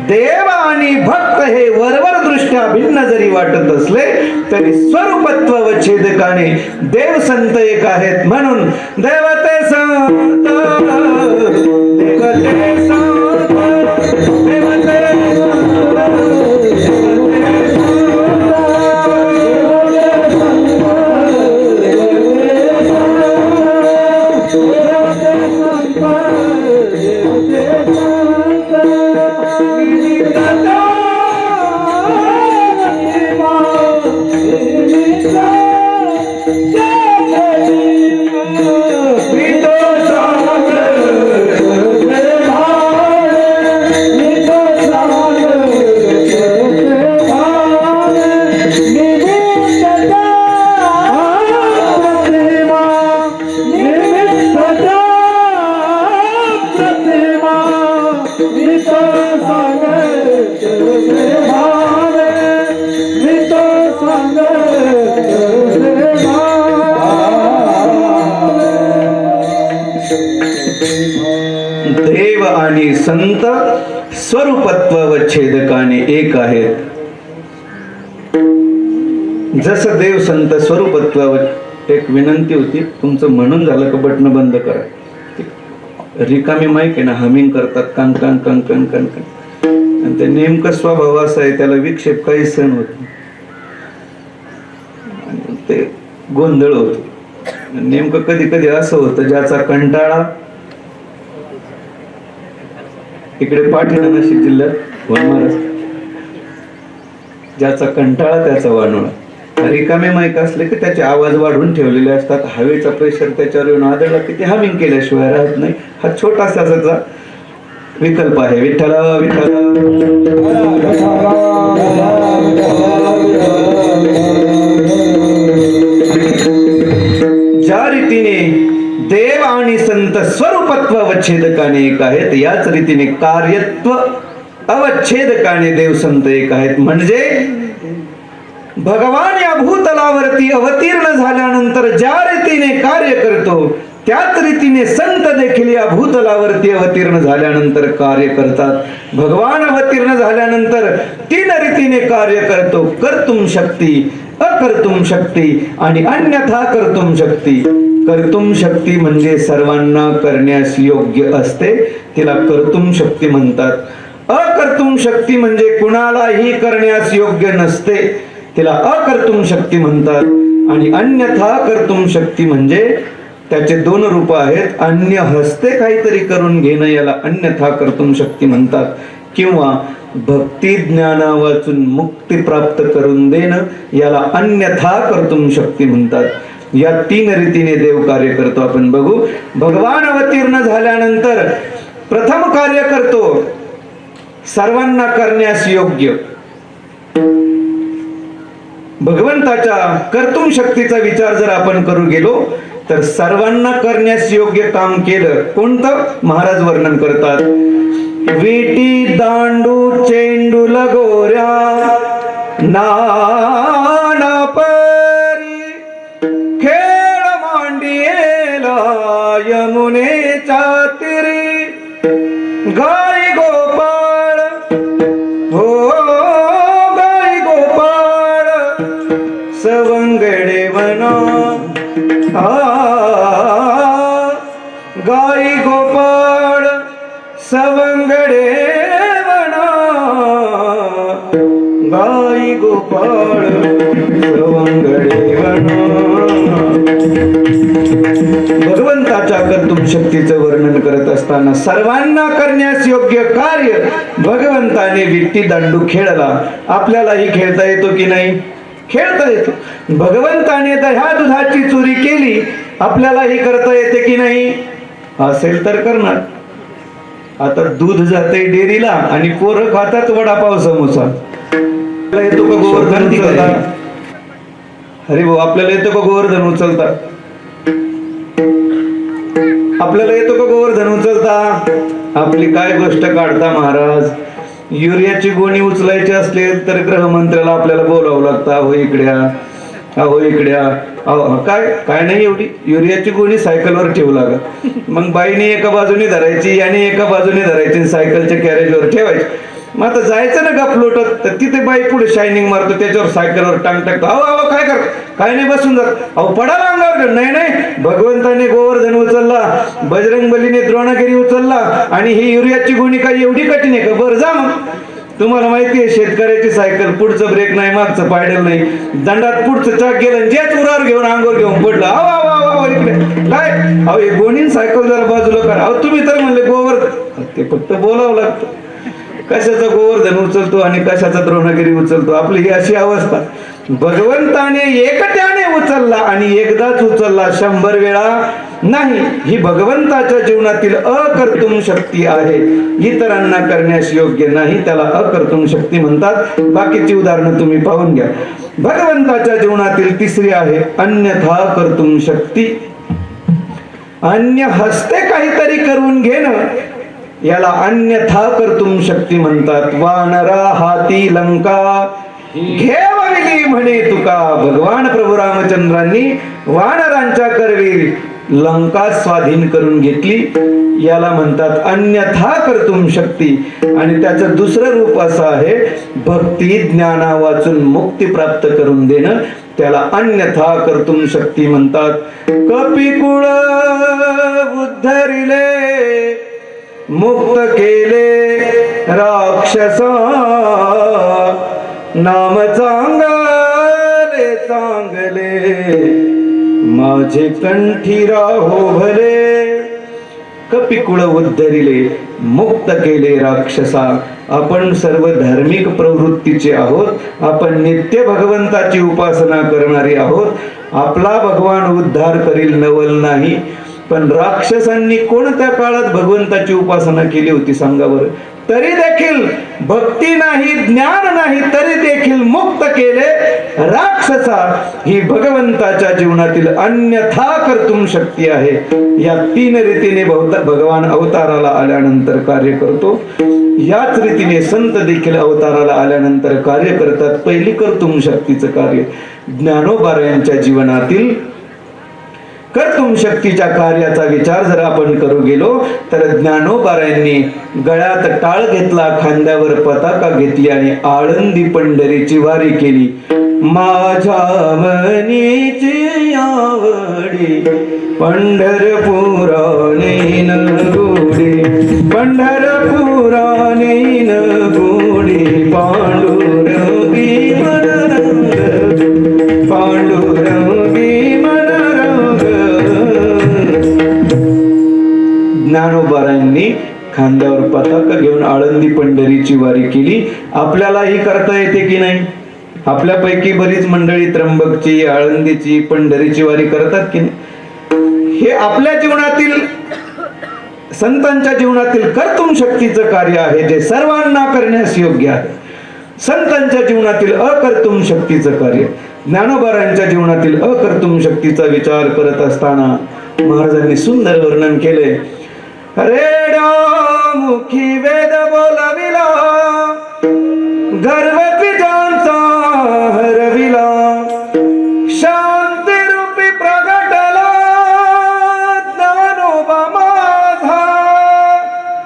देव आणि भक्त हे वरवर दृष्ट्या भिन्न जरी वाटत असले तरी स्वरूपत्व व छेदकाने देव संत एक आहेत. म्हणून देवते संत देवते संत देवते देव आणि संत स्वरूपत्व व छेदकाने एक आहेत. जसं देव संत स्वरूपत्व. एक विनंती होती, तुमचं म्हणून झालं का बटन बंद करा. रिकामी माईक आहे ना, हमिंग करतात कान कान कान कान कान कान, आणि ते नेमकं स्वभाव असा आहे त्याला विक्षेप काही सहन होत नाही. ते गोंधळ होतो. नेमकं कधी कधी असं होतं ज्याचा कंटाळा इकडे पाठीला नाशिक जिल्ह्यात महाराज, ज्याचा कंटाळा त्याचा वानोळा. रिकामे माईक असले की त्याचे आवाज वाढवून ठेवलेले असतात. हवेचा प्रेशर त्याच्यावर येऊन आदळला की ते हमिंग केल्याशिवाय राहत नाही. हा छोटासा त्याचा विकल्प आहे. विठ्ठल विठ्ठल. ज्या रीतीने देव आणि संत स्वरूपत्व अवच्छेदकाने एक आहेत, याच रीतीने कार्यत्व अवच्छेदकाने देव संत एक आहेत. म्हणजे भगवान या भूतलावरती अवतीर्ण झाल्यानंतर ज्या रीतीने कार्य करतो त्याच रीतीने संत देखील या भूतलावरती अवतीर्ण झाल्यानंतर कार्य करतात. भगवान अवतीर्ण झाल्यानंतर 3 रीतीने कार्य करतो. कर्तुम शक्ती, अकर्तुम शक्ती आणि अन्यथा कर्तुम शक्ती. कर्तुम शक्ती म्हणजे सर्वांना करण्यास योग्य असते, तिला कर्तुम शक्ती म्हणतात. अकर्तुम शक्ती म्हणजे कुणालाही करण्यास योग्य नसते, तिला अकर्तुम शक्ती म्हणतात. आणि अन्यथा कर्तुम शक्ती म्हणजे त्याचे 2 रूप आहेत. अन्य हस्ते काहीतरी करून घेणं याला अन्यथा कर्तुम शक्ती म्हणतात, किंवा भक्ती ज्ञाना वाचून मुक्ती प्राप्त करून देणं याला अन्यथा कर्तुम शक्ती म्हणतात. या 3 रीतीने देव कार्य करतो. आपण बघू. भगवान अवतीर्ण झाल्यानंतर प्रथम कार्य करतो सर्वांना करण्यास योग्य. भगवंताच्या कर्तुम शक्तीचा विचार जर आपण करू गेलो तर सर्वांना करण्यास योग्य काम केलं. कोणतं? महाराज वर्णन करतात. विटी दांडू चेंडू लगोऱ्या नाना परी खेळ मांडियेला यमुनेच्या तीरी गाई गोपाळ हो गाई गोपाळ सवंगडे वना गाई गोपाळ सवंगडे वना गाई गोपाळ सवंगडे वना. भगवंताच्या भगवंताच्या कर्तृत्व शक्तीचं वर्णन करत असताना सर्वांना करण्यास योग्य कार्य भगवंताने विट्टी दांडू खेळला. आपल्यालाही खेळता येतो की नाही? खेळता येतो. भगवंताने दह्या दुधाची चोरी केली, आपल्यालाही करता येते की नाही? असेल तर करणार. आता दूध जाते डेअरीला आणि पोरं खातात वडापाव समोसा. आपल्याला येतो का गोवर्धन उचलता? अरे भाऊ, आपल्याला येतो का गोवर्धन उचलता? आपल्याला येतो का गोवर्धन उचलता? आपली काय गोष्ट काढता महाराज. युरियाची गोणी उचलायची असले तर गृहमंत्र्याला आपल्याला बोलावं लागतं. अहो इकड्या, अहो इकड्या. अहो काय काय नाही, एवढी युरियाची गोणी सायकलवर ठेवू लागत. मग बाईने एका बाजूने धरायची आणि एका बाजूने धरायची, सायकलच्या कॅरेजवर ठेवायची. मग आता जायचं ना गपलोटत, तर तिथे बाई पुढे शायनिंग मारतो, त्याच्यावर सायकलवर टांग टाकतो. अहो अहो काय कर, काय नाही, बसून जात. अहो पडाला अंगावर. नाही नाही, भगवंताने गोवर्धन उचलला, बजरंगबलीने द्रोणागिरी उचलला आणि ही युरियाची गोणी काही एवढी कठीण आहे का? बरं जा मग. तुम्हाला माहिती आहे शेतकऱ्याची सायकल, पुढचं ब्रेक नाही, मागचं पायडल नाही, दंडात पुढचं चाक गेलं, जेच उरावर घेऊन अंगावर घेऊन पडलं. अहो अहो अहो इकडे काय? अहो हे गोणी सायकल जरा बाजूला करा. अहो तुम्ही तर म्हणले गोवर्धन, ते फक्त बोलावं लागतं. कशाचा गोवर्धन उचलतो आणि कशाचा द्रोणागिरी उचलतो. आपली ही अशी अवस्था. भगवंताने एकट्याने उचलला आणि एकदाच उचलला, 100 वेळा नाही. ही भगवंताच्या जीवनातील अकर्तृत्व शक्ती आहे, इतरांना करण्यास योग्य नाही, त्याला अकर्तृत्व शक्ती म्हणतात. बाकीची उदाहरणं तुम्ही पाहून घ्या. भगवंताच्या जीवनातील तिसरी आहे अन्यथा कर्तृत्व शक्ती. अन्य हस्ते काहीतरी करून घेणं, याला अन्यथा कर्तृत्व शक्ती म्हणतात. वानरा हाती लंका घेवली म्हणे तुका. भगवान प्रभू रामचंद्रांनी वानरांच्या करवी लंका स्वाधीन करून घेतली, याला म्हणतात अन्यथा कर्तृत्व शक्ती. आणि त्याचं दुसरं रूप असं आहे भक्ती ज्ञाना वाचून मुक्ती प्राप्त करून देणं, त्याला अन्यथा कर्तृत्व शक्ती म्हणतात. कपिकुळ उद्धरिले मुक्त केले राक्षसा, नाम चांगले चांगले माझे कंठी राहो भले. कपिकुळ उद्धरिले, मुक्त केले राक्षसा. आपण सर्व धार्मिक प्रवृत्तीचे आहोत, आपण नित्य भगवंताची उपासना करणारे आहोत. आपला भगवान उद्धार करील नवल नाही. पण राक्षसांनी कोणत्या काळात भगवंताची उपासना केली होती सांगा बरं? तरी देखील भक्ती नाही, ज्ञान नाही, तरी देखील मुक्त केले राक्षसा. ही भगवंताच्या जीवनातील अन्यथा कर्तृत्व शक्ती आहे. या 3 रीतीने भगवान अवताराला आल्यानंतर कार्य करतो. याच रीतीने संत देखील अवताराला आल्यानंतर कार्य करतात. पहिली कर्तृत्व शक्तीचं कार्य. ज्ञानोबा यांच्या जीवनातील कर्तृत्व शक्तीच्या कार्याचा विचार जर आपण करू गेलो तर ज्ञानोबारायांनी गळ्यात टाळ घेतला, खांद्यावर पताका घेतली आणि आळंदी पंढरीची वारी केली. माझ्या मनीची आवडी पंढरपुराने गोडी, पंढरपुराने गोडी, पांडुरंगी मनरंग, पांडुरंगी मनरंग. ज्ञानोबारायांनी खांद्यावर पताका घेऊन आळंदी पंढरीची वारी केली. आपल्यालाही करता येते की नाही? आपल्यापैकी बरीच मंडळी त्र्यंबकची, आळंदीची, पंढरीची वारी करतात की नाही? हे आपल्या जीवनातील, संतांच्या जीवनातील कर्तृत्व शक्तीचं कार्य आहे, जे सर्वांना करण्यास योग्य आहे. संतांच्या जीवनातील अकर्तृत्व शक्तीचं कार्य. ज्ञानोबारायांच्या जीवनातील अकर्तृत्व शक्तीचा विचार करत असताना महाराजांनी सुंदर वर्णन केले. रेड्यामुखी वेद बोलविला, गर्वती ज्यांचा हरविला, शांती रूपी प्रगटला ज्ञानोबा माझा,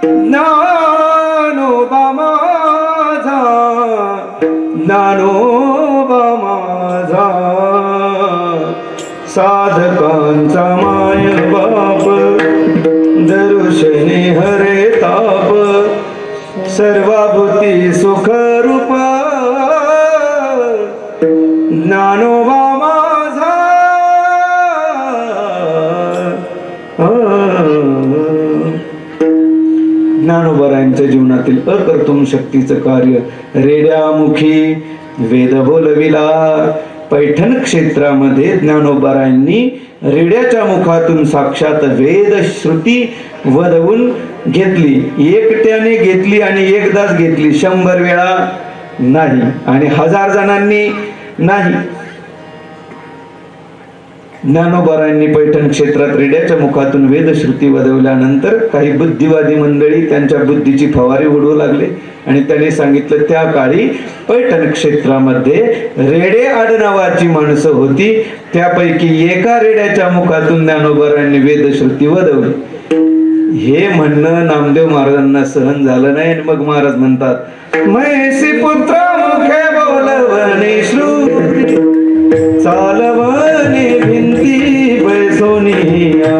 ज्ञानोबा माझा, ज्ञानोबा माझा. साधकांचा माय बाप, दर्शने हरे ताप, सर्वाभूती सुख रूप, ज्ञानोबा माझा. ज्ञानोबरायांच्या जीवनातील अकर्तुम शक्तीचं कार्य रेड्यामुखी वेद बोलविला. पैठण क्षेत्रामध्ये ज्ञानोबरायांनी रेड्याच्या मुखातून साक्षात वेद श्रुती वदवून घेतली. एकट्याने घेतली आणि एकदाच घेतली, 100 वेळा नाही आणि 1000 जणांनी नाही. ज्ञानोबरायांनी पैठण क्षेत्रात रेड्याच्या मुखातून वेदश्रुती वदवल्यानंतर काही बुद्धिवादी मंडळी त्यांच्या बुद्धीची फवारी उडवू लागले आणि त्यांनी सांगितलं त्या काळी पैठण क्षेत्रामध्ये रेडे आडनावाची माणसं होती, त्यापैकी एका रेड्याच्या मुखातून ज्ञानोबरायांनी वेदश्रुती वदवली. हे म्हणणं नामदेव महाराजांना सहन झालं नाही आणि मग महाराज म्हणतात, म्हैसी पुत्र मुखे बोलवणे श्रुती चालवणे भिंती बैसोनिया.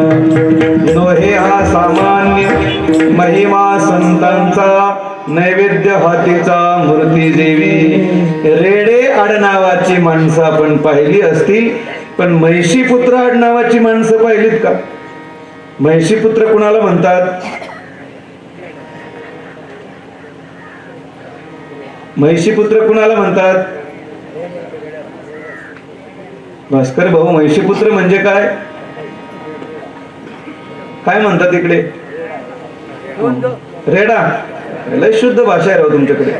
नोहे हा सामान्य महिमा संतांचा, नैवेद्य हातीचा मूर्ती देवी. रेडे आडनावाची माणसं आपण पाहिली असतील, पण म्हैशी पुत्र आडनावाची माणसं पाहिलीत का? म्हैशी पुत्र कुणाला म्हणतात? म्हैशी पुत्र कुणाला म्हणतात? भास्कर भाऊ, म्हैशी पुत्र म्हणजे काय? काय म्हणतात इकडे? रेडा. लय शुद्ध भाषा आहे राव तुमच्याकडे.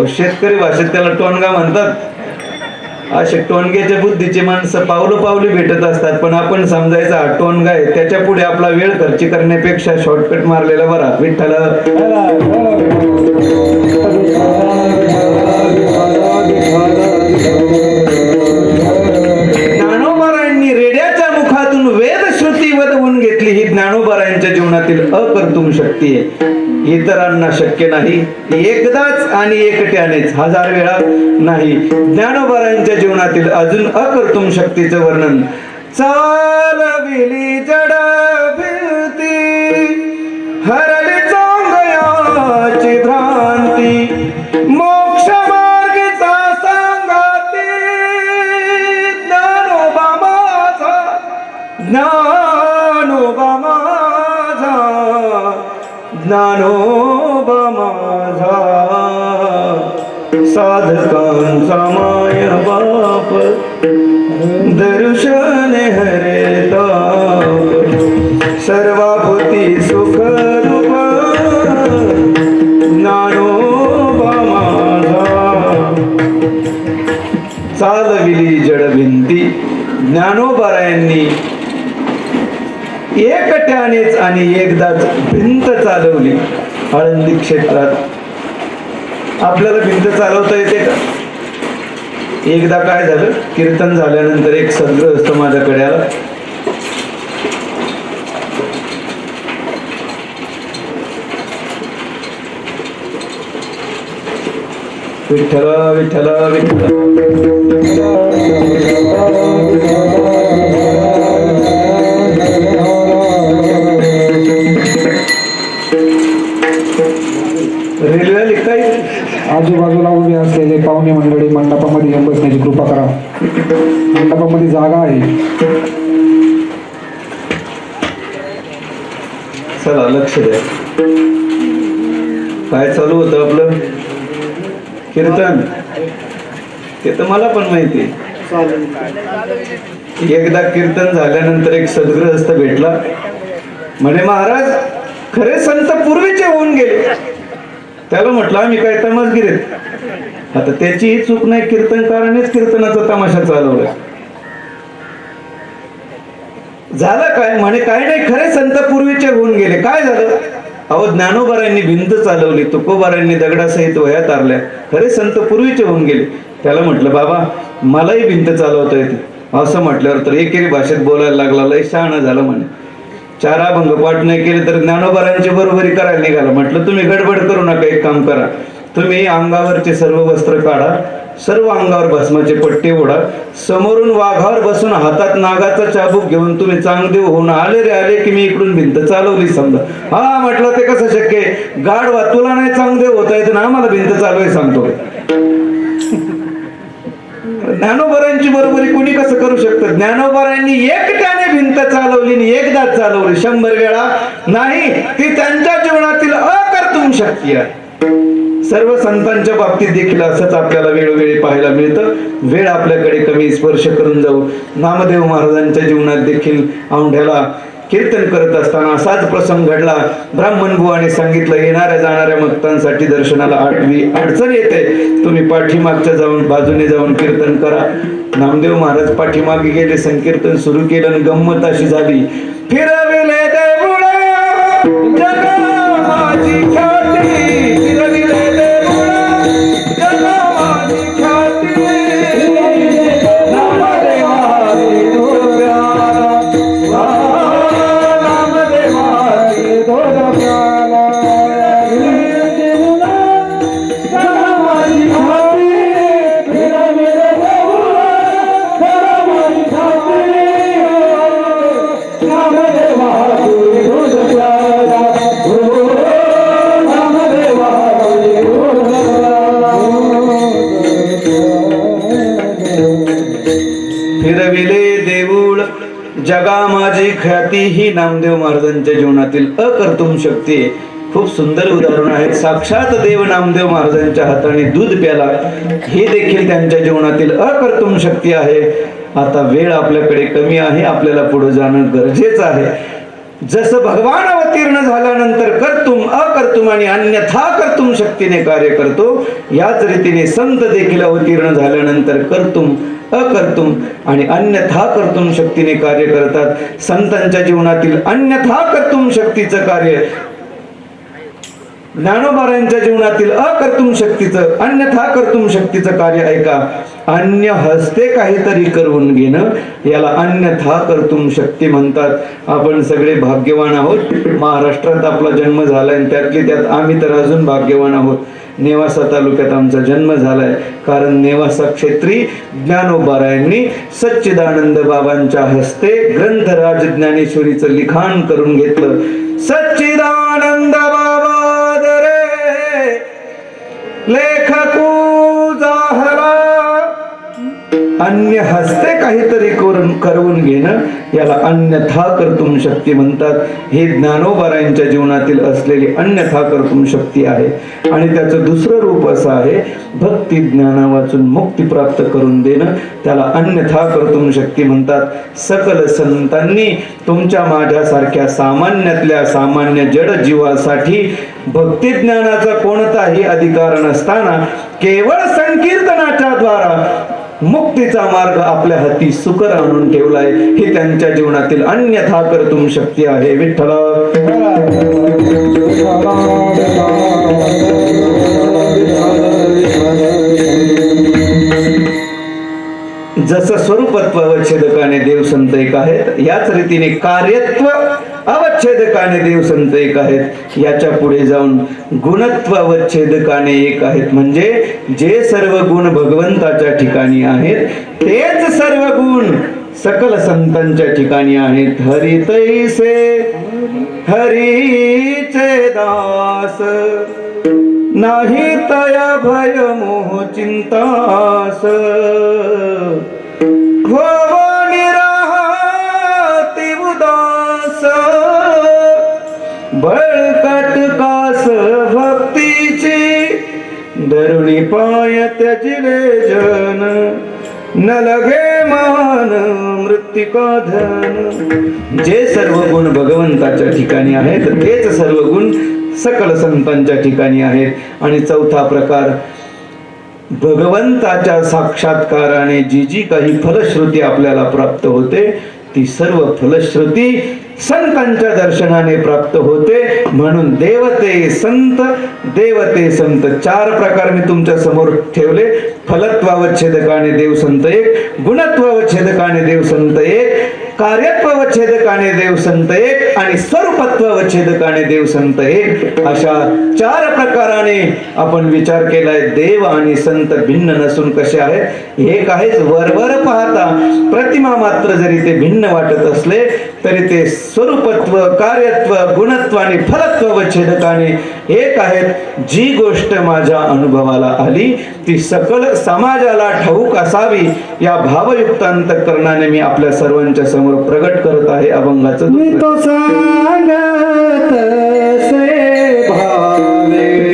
शेतकरी भाषेत त्याला टोनगा म्हणतात. असे टोनग्याच्या बुद्धीची माणसं पावलं पावली भेटत असतात, पण आपण समजायचा हा टोनगा आहे, त्याच्या पुढे आपला वेळ खर्च करण्यापेक्षा शॉर्टकट मारलेला बरा. विठ्ठल. ज्ञानोबरायांनी रेड्याच्या मुखातून वेदश्रुती वदवून घेतली. ही ज्ञानोबरायांच्या जीवनातील अकर्तुम शक्ती आहे. इतरांना शक्य नाही. एकदाच आणि एकट्यानेच, 1000 वेळा नाही. ज्ञानोबरायांच्या जीवनातील अजून अकर्तुम शक्तीचं वर्णन. चालविली जड भिंती हरली चांगयाची भ्रांती, मोक्ष मार्गीचा सांगाती ज्ञानोबा माझा, ज्ञानोबा माझा, ज्ञानोबा माझा. साधकांचा माय बाप दर्शन हरे ताप, सर्वाभूती सुख रूप ज्ञानोबा माझा. चालविली जडभिंती. ज्ञानोबरायांनी एकट्यानेच आणि एकदाच भिंत चालवली. आळंदी क्षेत्रात आपल्याला भिंत चालवता येते का? एकदा काय झालं, कीर्तन झाल्यानंतर एक सद्गृहस्थ माझ्याकडे आला. विठ्ठल विठ्ठल विठ्ठल. रेल्वे लिखताय. आजूबाजूला उभे असलेले पाहुणे मंडळी मंडपामध्ये येऊन बसण्याची कृपा करा. मंडपामध्ये जागा आहे. चला लक्ष द्या. काय चालू होतं आपलं कीर्तन? ते तर मला पण माहिती. एकदा कीर्तन झाल्यानंतर एक सद्गृहस्थ भेटला. म्हणे महाराज, खरे संत पूर्वीचे होऊन गेले. त्याला म्हटलं आम्ही काय तमासगीर आहेत? आता त्याची चूक नाही, कीर्तनकारानेच कीर्तनाचा तमाशा चालवलाय. झालं काय? म्हणे काय नाही, खरे संत पूर्वीचे होऊन गेले. काय झालं? अहो, ज्ञानोबरायांनी भिंत चालवली, तुकोबारायांनी दगडासहित वह्या तारल्या, खरे संत पूर्वीचे होऊन गेले. त्याला म्हटलं बाबा, मलाही भिंत चालवता येते. असं म्हटल्यावर तर एकेरी भाषेत बोलायला लागला. लय शहाणा झालं म्हणे. 4 अभंग पाठ नाही केले तर ज्ञानोबरायांची बरोबरी करायला निघाला. म्हटलं तुम्ही गडबड करू नका, एक काम करा, तुम्ही अंगावरचे सर्व वस्त्र काढा, सर्व अंगावर भस्माचे पट्टे ओढा, समोरून वाघावर बसून हातात नागाचा चाबूक घेऊन तुम्ही चांगदेव होऊन आले रे आले की मी इकडून भिंत चालवली समजा. हा म्हटलं ते कसं शक्य आहे? गाढवा, तुला नाही चांगदेव होता येत ना, आम्हाला भिंत चालवाय सांगतो. ज्ञानोबारांची बरोबरी कोणी कसं करू शकतं? ज्ञानोबारांनी एकट्याने भिंत चालवली आणि एकदाच चालवली, 100 वेळा नाही. ती त्यांच्या जीवनातील अकर्तृम शक्ती आहे. सर्व संतांच्या बाबतीत देखील असंच आपल्याला वेळोवेळी पाहायला मिळतं. वेळ आपल्याकडे कमी स्पर्श करून जाऊ. नामदेव महाराजांच्या जीवनात देखील औंढ्याला कीर्तन करत असताना असाच प्रसंग घडला. ब्राह्मण बुवाने सांगितलं, येणाऱ्या जाणाऱ्या भक्तांसाठी दर्शनाला अडचण येते, तुम्ही पाठीमागच्या बाजूने जाऊन कीर्तन करा. नामदेव महाराज पाठीमागे गेले, संकीर्तन सुरू केलं आणि गंमत अशी झाली. फिरविले देऊळ जगा माझी ख्याती, फिरविले देऊळ जगा माझी ख्याती, नामदेवाचे दोन प्याला, फिरविले देऊळ जगा माझी ख्याती ही नामदेव महाराजांच्या जीवनातील अकर्तृम शक्ती आहे. खूप सुंदर उदाहरण आहे. साक्षात देव नामदेव महाराजांच्या हाताने दूध प्याला, हे देखील त्यांच्या जीवनातील अकर्तृम शक्ती आहे. आता वेळ आपल्याकडे कमी आहे, आपल्याला पुढे जाणं गरजेचं आहे. जसं भगवान अवतीर्ण झाल्यानंतर कर्तुम अकर्तुम आणि अन्यथा कर्तुम शक्तीने कार्य करतो, याच रीतीने संत देखील अवतीर्ण झाल्यानंतर कर्तुम अकर्तुम आणि अन्यथा कर्तुम शक्तीने कार्य करतात. संतांच्या जीवनातील अन्यथा कर्तुम शक्तीचं कार्य, ज्ञानोबारांच्या जीवनातील अकर्तुम शक्तीचं अन्यथा कर्तुम शक्तीचं कार्य ऐका. अन्य हस्ते काहीतरी करून घेणं, याला अन्यथा कर्तुम शक्ती म्हणतात. आपण सगळे भाग्यवान आहोत. महाराष्ट्रात आपला जन्म झालाय आणि त्यातली त्यात आम्ही तर अजून भाग्यवान आहोत. नेवासा तालुक्यात आमचा जन्म झालाय, कारण नेवासा क्षेत्री ज्ञानोबारायांनी सच्चिदानंद बाबांच्या हस्ते ग्रंथराज ज्ञानेश्वरीचं लिखाण करून घेतलं. सच्चिदानंद बाबा दरे लेखकू जाहला. अन्य हस्ते काहीतरी करवून घेणं, याला अन्यथा कर्तुम शक्ती म्हणतात. हे ज्ञानोबारायांच्या जीवनातील असलेली अन्यथा कर्तुम शक्ती आहे. आणि त्याचं दुसरं रूप असं आहे, भक्ती ज्ञाना वाचून मुक्ती प्राप्त करून देणं, त्याला अन्यथा कर्तुम शक्ती म्हणतात. सकल संतांनी तुमच्या माझ्यासारख्या सामान्यातल्या सामान्य जड जीवासाठी भक्ती ज्ञानाचा कोणताही अधिकार नसताना केवळ संकीर्तनाच्या द्वारा मुक्तीचा मार्ग आपल्या हाती सुकर आणून ठेवलाय. ही त्यांच्या जीवनातील अन्यथा कर्तुम शक्ती आहे. विठ्ठल जसं स्वरूपत्व अवच्छेदकाने देव संत एक आहेत, याच रीतीने कार्यत्व अवच्छेदकाने देव संत एक आहेत. याच्या पुढे जाऊन गुणत्व अवच्छेदकाने एक आहेत. म्हणजे जे सर्व गुण भगवंताच्या ठिकाणी आहेत, तेच सर्व गुण सकल संतांच्या ठिकाणी आहेत. हरी तैसे हरीचे दास, नाही तया भय मोह चिंतास, निराहाती उदास, बळकट कास भक्तीची, धरुणी पाय त्याजिले जन, न लगे मान मृत्तिका धन. जे सर्व गुण भगवंताच्या ठिकाणी आहेत, तेच सर्व गुण सकल संतांच्या ठिकाणी आहेत. आणि चौथा प्रकार, भगवंताच्या साक्षात्काराने जी जी काही फलश्रुती आपल्याला प्राप्त होते, ती सर्व फलश्रुती संतांच्या दर्शनाने प्राप्त होते. म्हणून देवते संत, देवते संत, 4 प्रकार मी तुमच्या समोर ठेवले. फलत्वावच्छेदकाने देव संत एक, गुणत्वावच्छेदकाने देव संत एक, कार्यत्व व छेदकाने देव संत एक आणि स्वरूपत्व व छेदकाने देव संत एक, अशा 4 प्रकाराने आपण विचार केलाय. देव आणि संत भिन्न नसून कसे आहेत, एक आहेच. वरवर पाहता प्रतिमा मात्र जरी ते भिन्न वाटत असले तरी ते स्वरूपत्व, कार्यत्व, गुणत्व आणि फलत्व व छेदकाने एक आहेत. जी गोष्ट माझ्या अनुभवाला आली ती सकल समाजाला ठाऊक असावी या भावयुक्त अंतःकरणाने मी आपल्या सर्वांच्या समोर प्रगट करत आहे. अभंगाचं मी तो सांगत से भावे,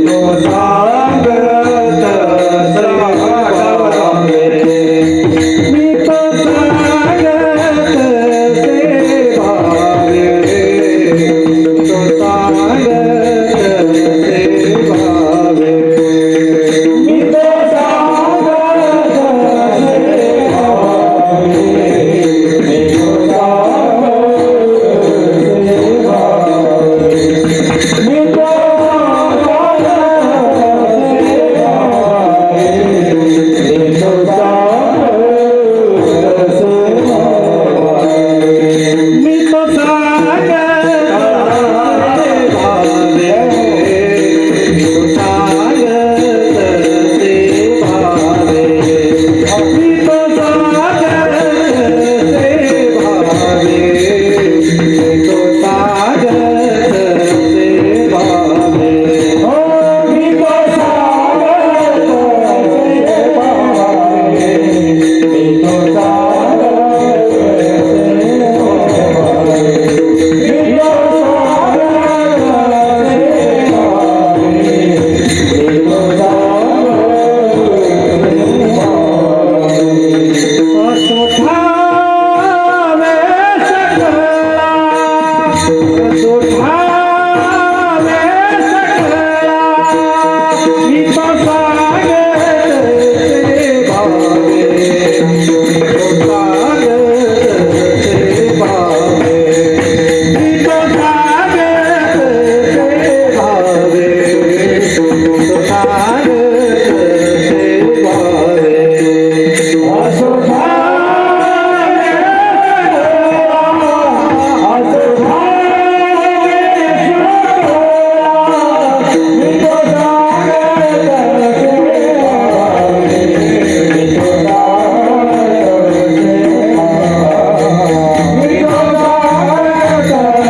तो सांगत से भावे, मी तो सांगत से भावे, तो सांगत से भावे, मी तो सांगत से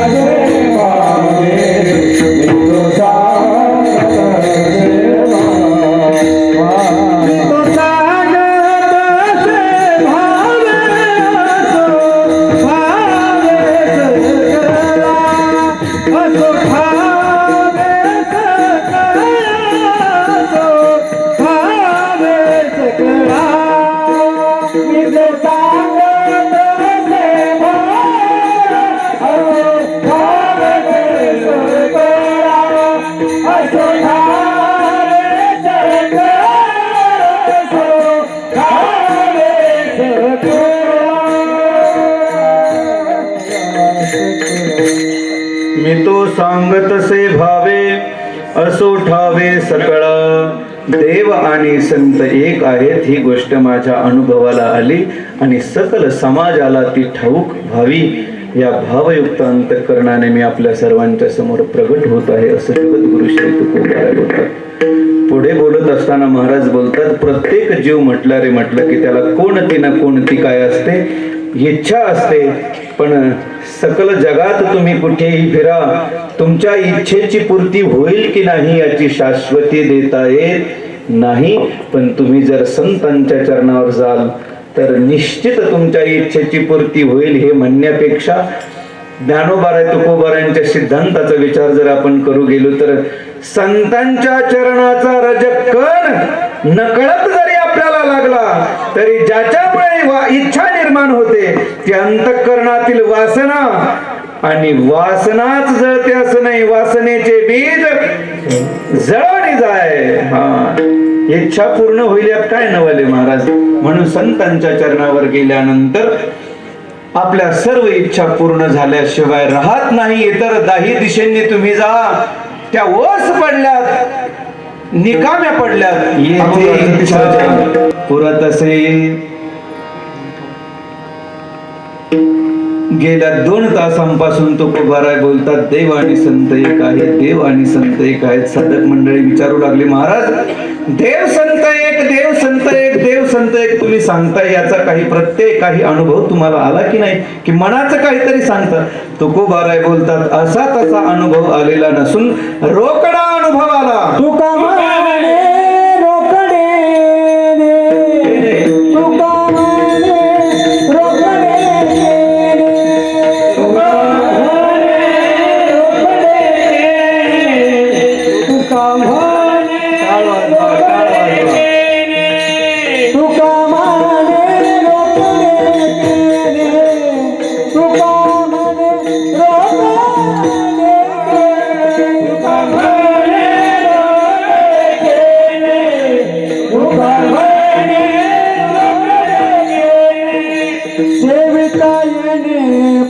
भावे. मी तो सांगत से भावे असो ठावे सकळ. देव आणि संत एक आहेत ही गोष्ट माझ्या अनुभवाला आली आणि सकल समाजाला ती ठाऊक व्हावी या भावयुक्त अंतःकरणाने मी आपल्या सर्वांच्या समोर प्रगट होत आहे असं जगद्गुरु श्री तुकोबाराय बोलतात. पुढे बोलत असताना महाराज बोलतात, प्रत्येक जीव म्हटला रे म्हटलं की त्याला कोणती ना कोणती काय असते, इच्छा असते. पण सकल जगात तुम्ही कुठेही फिरा, तुमच्या इच्छेची पूर्ती होईल की नाही याची शाश्वती देता येत नाही. पण तुम्ही जर संतांच्या चरणावर जाल तर निश्चित तुमच्या इच्छेची पूर्ती होईल हे म्हणण्यापेक्षा ज्ञानोबाराय तुकोबारायांच्या सिद्धांताचा विचार जर आपण करू गेलो तर संतांच्या चरणाचा रजकण नकळत जरी आपल्याला लागला तरी ज्याच्यामुळे इच्छा निर्माण होते ती अंतःकरणातील वासना, आणि वासनाच जळते असं नाही, वासनेचे बीज जळवणी जाय. इच्छा पूर्ण होईल यात काय नवले महाराज. म्हणून संतांच्या चरणावर गेल्यानंतर आपल्या सर्व इच्छा पूर्ण झाल्याशिवाय राहत नाही. इतर दाही दिशेने तुम्ही जा, त्या ओस पडल्यात, निकाम्या पडल्यात, येथे इच्छा पुरत असे. गेल्या 2 तासांपासून तो कोभाराय बोलतात देव आणि संत एक आहे, देव आणि संत एक आहेत. साधक मंडळी विचारू लागली, महाराज देव संत एक, देव संत एक, देव संत एक तुम्ही सांगताय, याचा काही प्रत्यय काही अनुभव तुम्हाला आला की नाही, की मनाचं काहीतरी सांगता? तुकोबाराय बोलतात असा तसा अनुभव आलेला नसून रोकडा अनुभव आला. तुका म्हणे रोकडे दे, तुका म्हणे रोकडे दे, तुका म्हणे रोकडे दे, तुका म्हणे रोकडे दे, तुका म्हणे रोकडे दे, तुका म्हणे रोकडे दे, तुका म्हणे सेविता येणे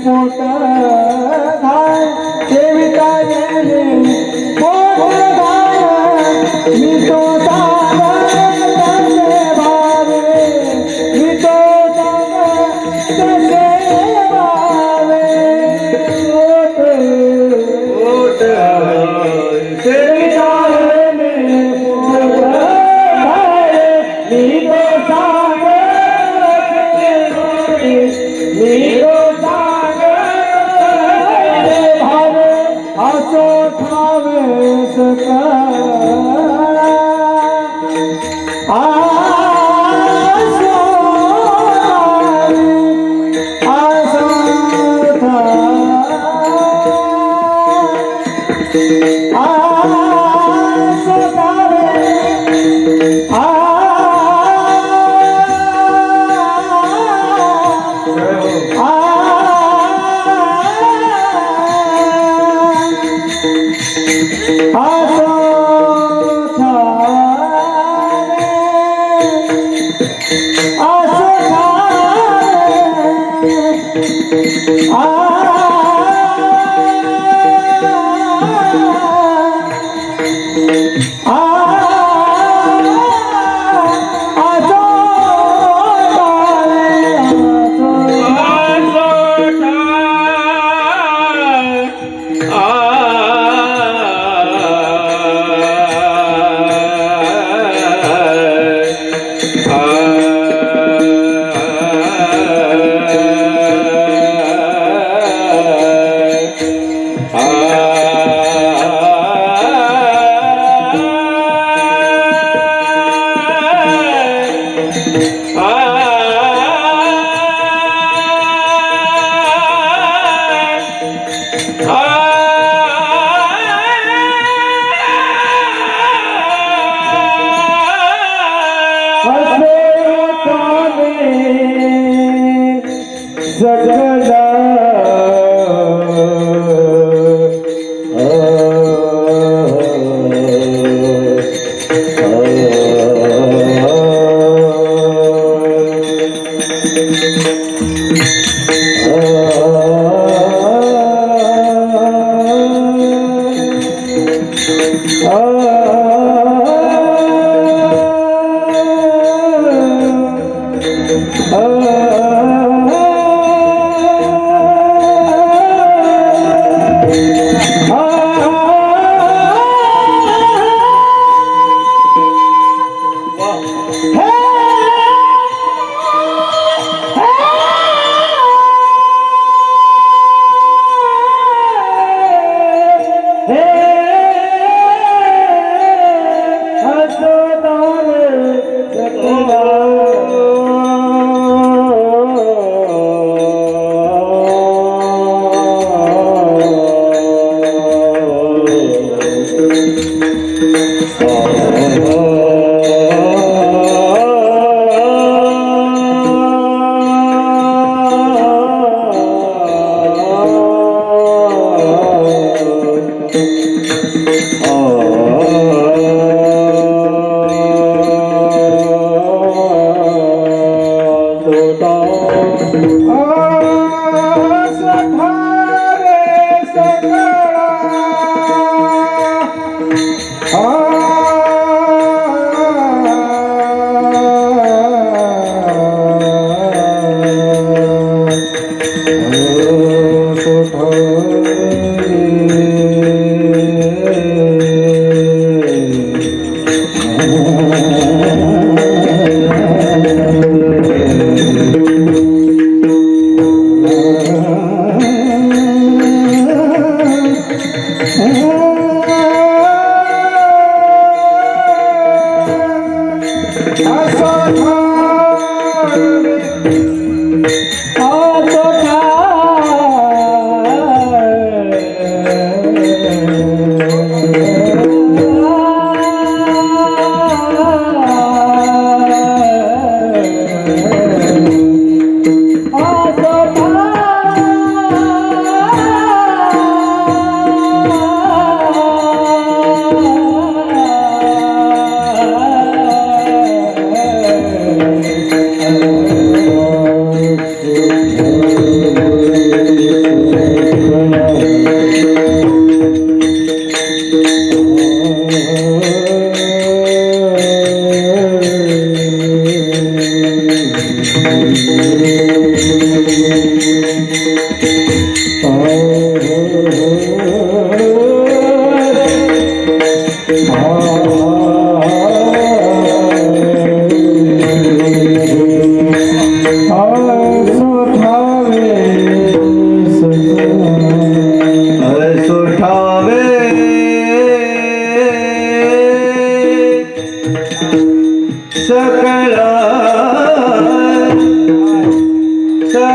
पोट घाल, सेविता येणे पोट घाल, मी तो तसे भावे, मी तो तसे भावे, पोट सेविता येणे पोट घाल, मी तो असो ठावे सकळा, आसो आसो आसो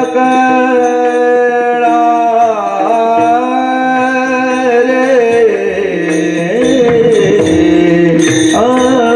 सकळा रे आ आ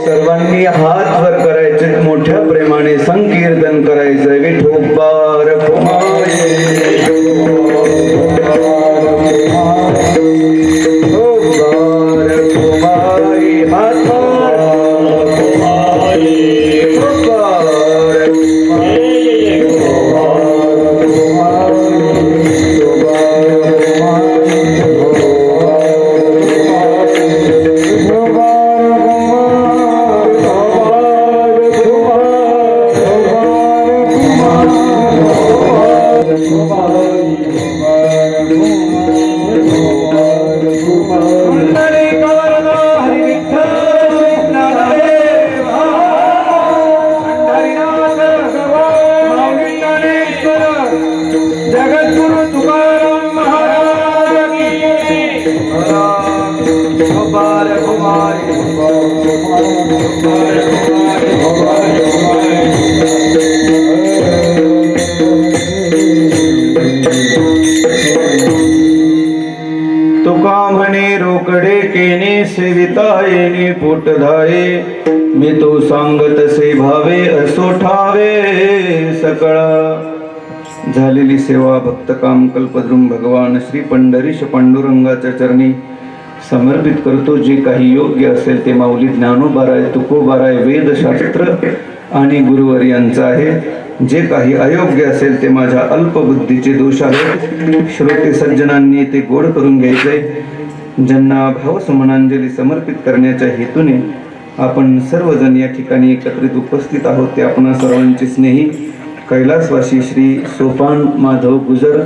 सर्वांनी हात वर करायचे, मोठ्या प्रेमाने संकीर्तन करायचं. विठोबार कुमारी विठोबार कुमारी हात जगद्गुरु तुकाराम महाराज की विठोबार कुमारी तुका म्हणे रोकडे केने सेविता येणे पोटधाये, मी तो सांगत से भावे असो ठावे सकळा. झालेली सेवा भक्त काम कल्पद्रुम भगवान श्री पंढरीश पांडुरंगाच्या चरणी समर्पित करतो. जे काही योग्य असेल ते माऊली ज्ञानोबाराय तुकोबाराय वेदशास्त्र आणि गुरुवर्यांचं आहे. जे काही अयोग्य असेल ते माझ्या अल्पबुद्धीचे दोष आहेत. श्रोते सज्जनांनी ते गोड करून घ्यायचे. ज्यांना भावसमनांजली समर्पित करण्याच्या हेतूने आपण सर्वजण या ठिकाणी एकत्रित उपस्थित आहोत ते आपण सर्वांचे स्नेही कैलासवासी श्री सोपान माधव गुजर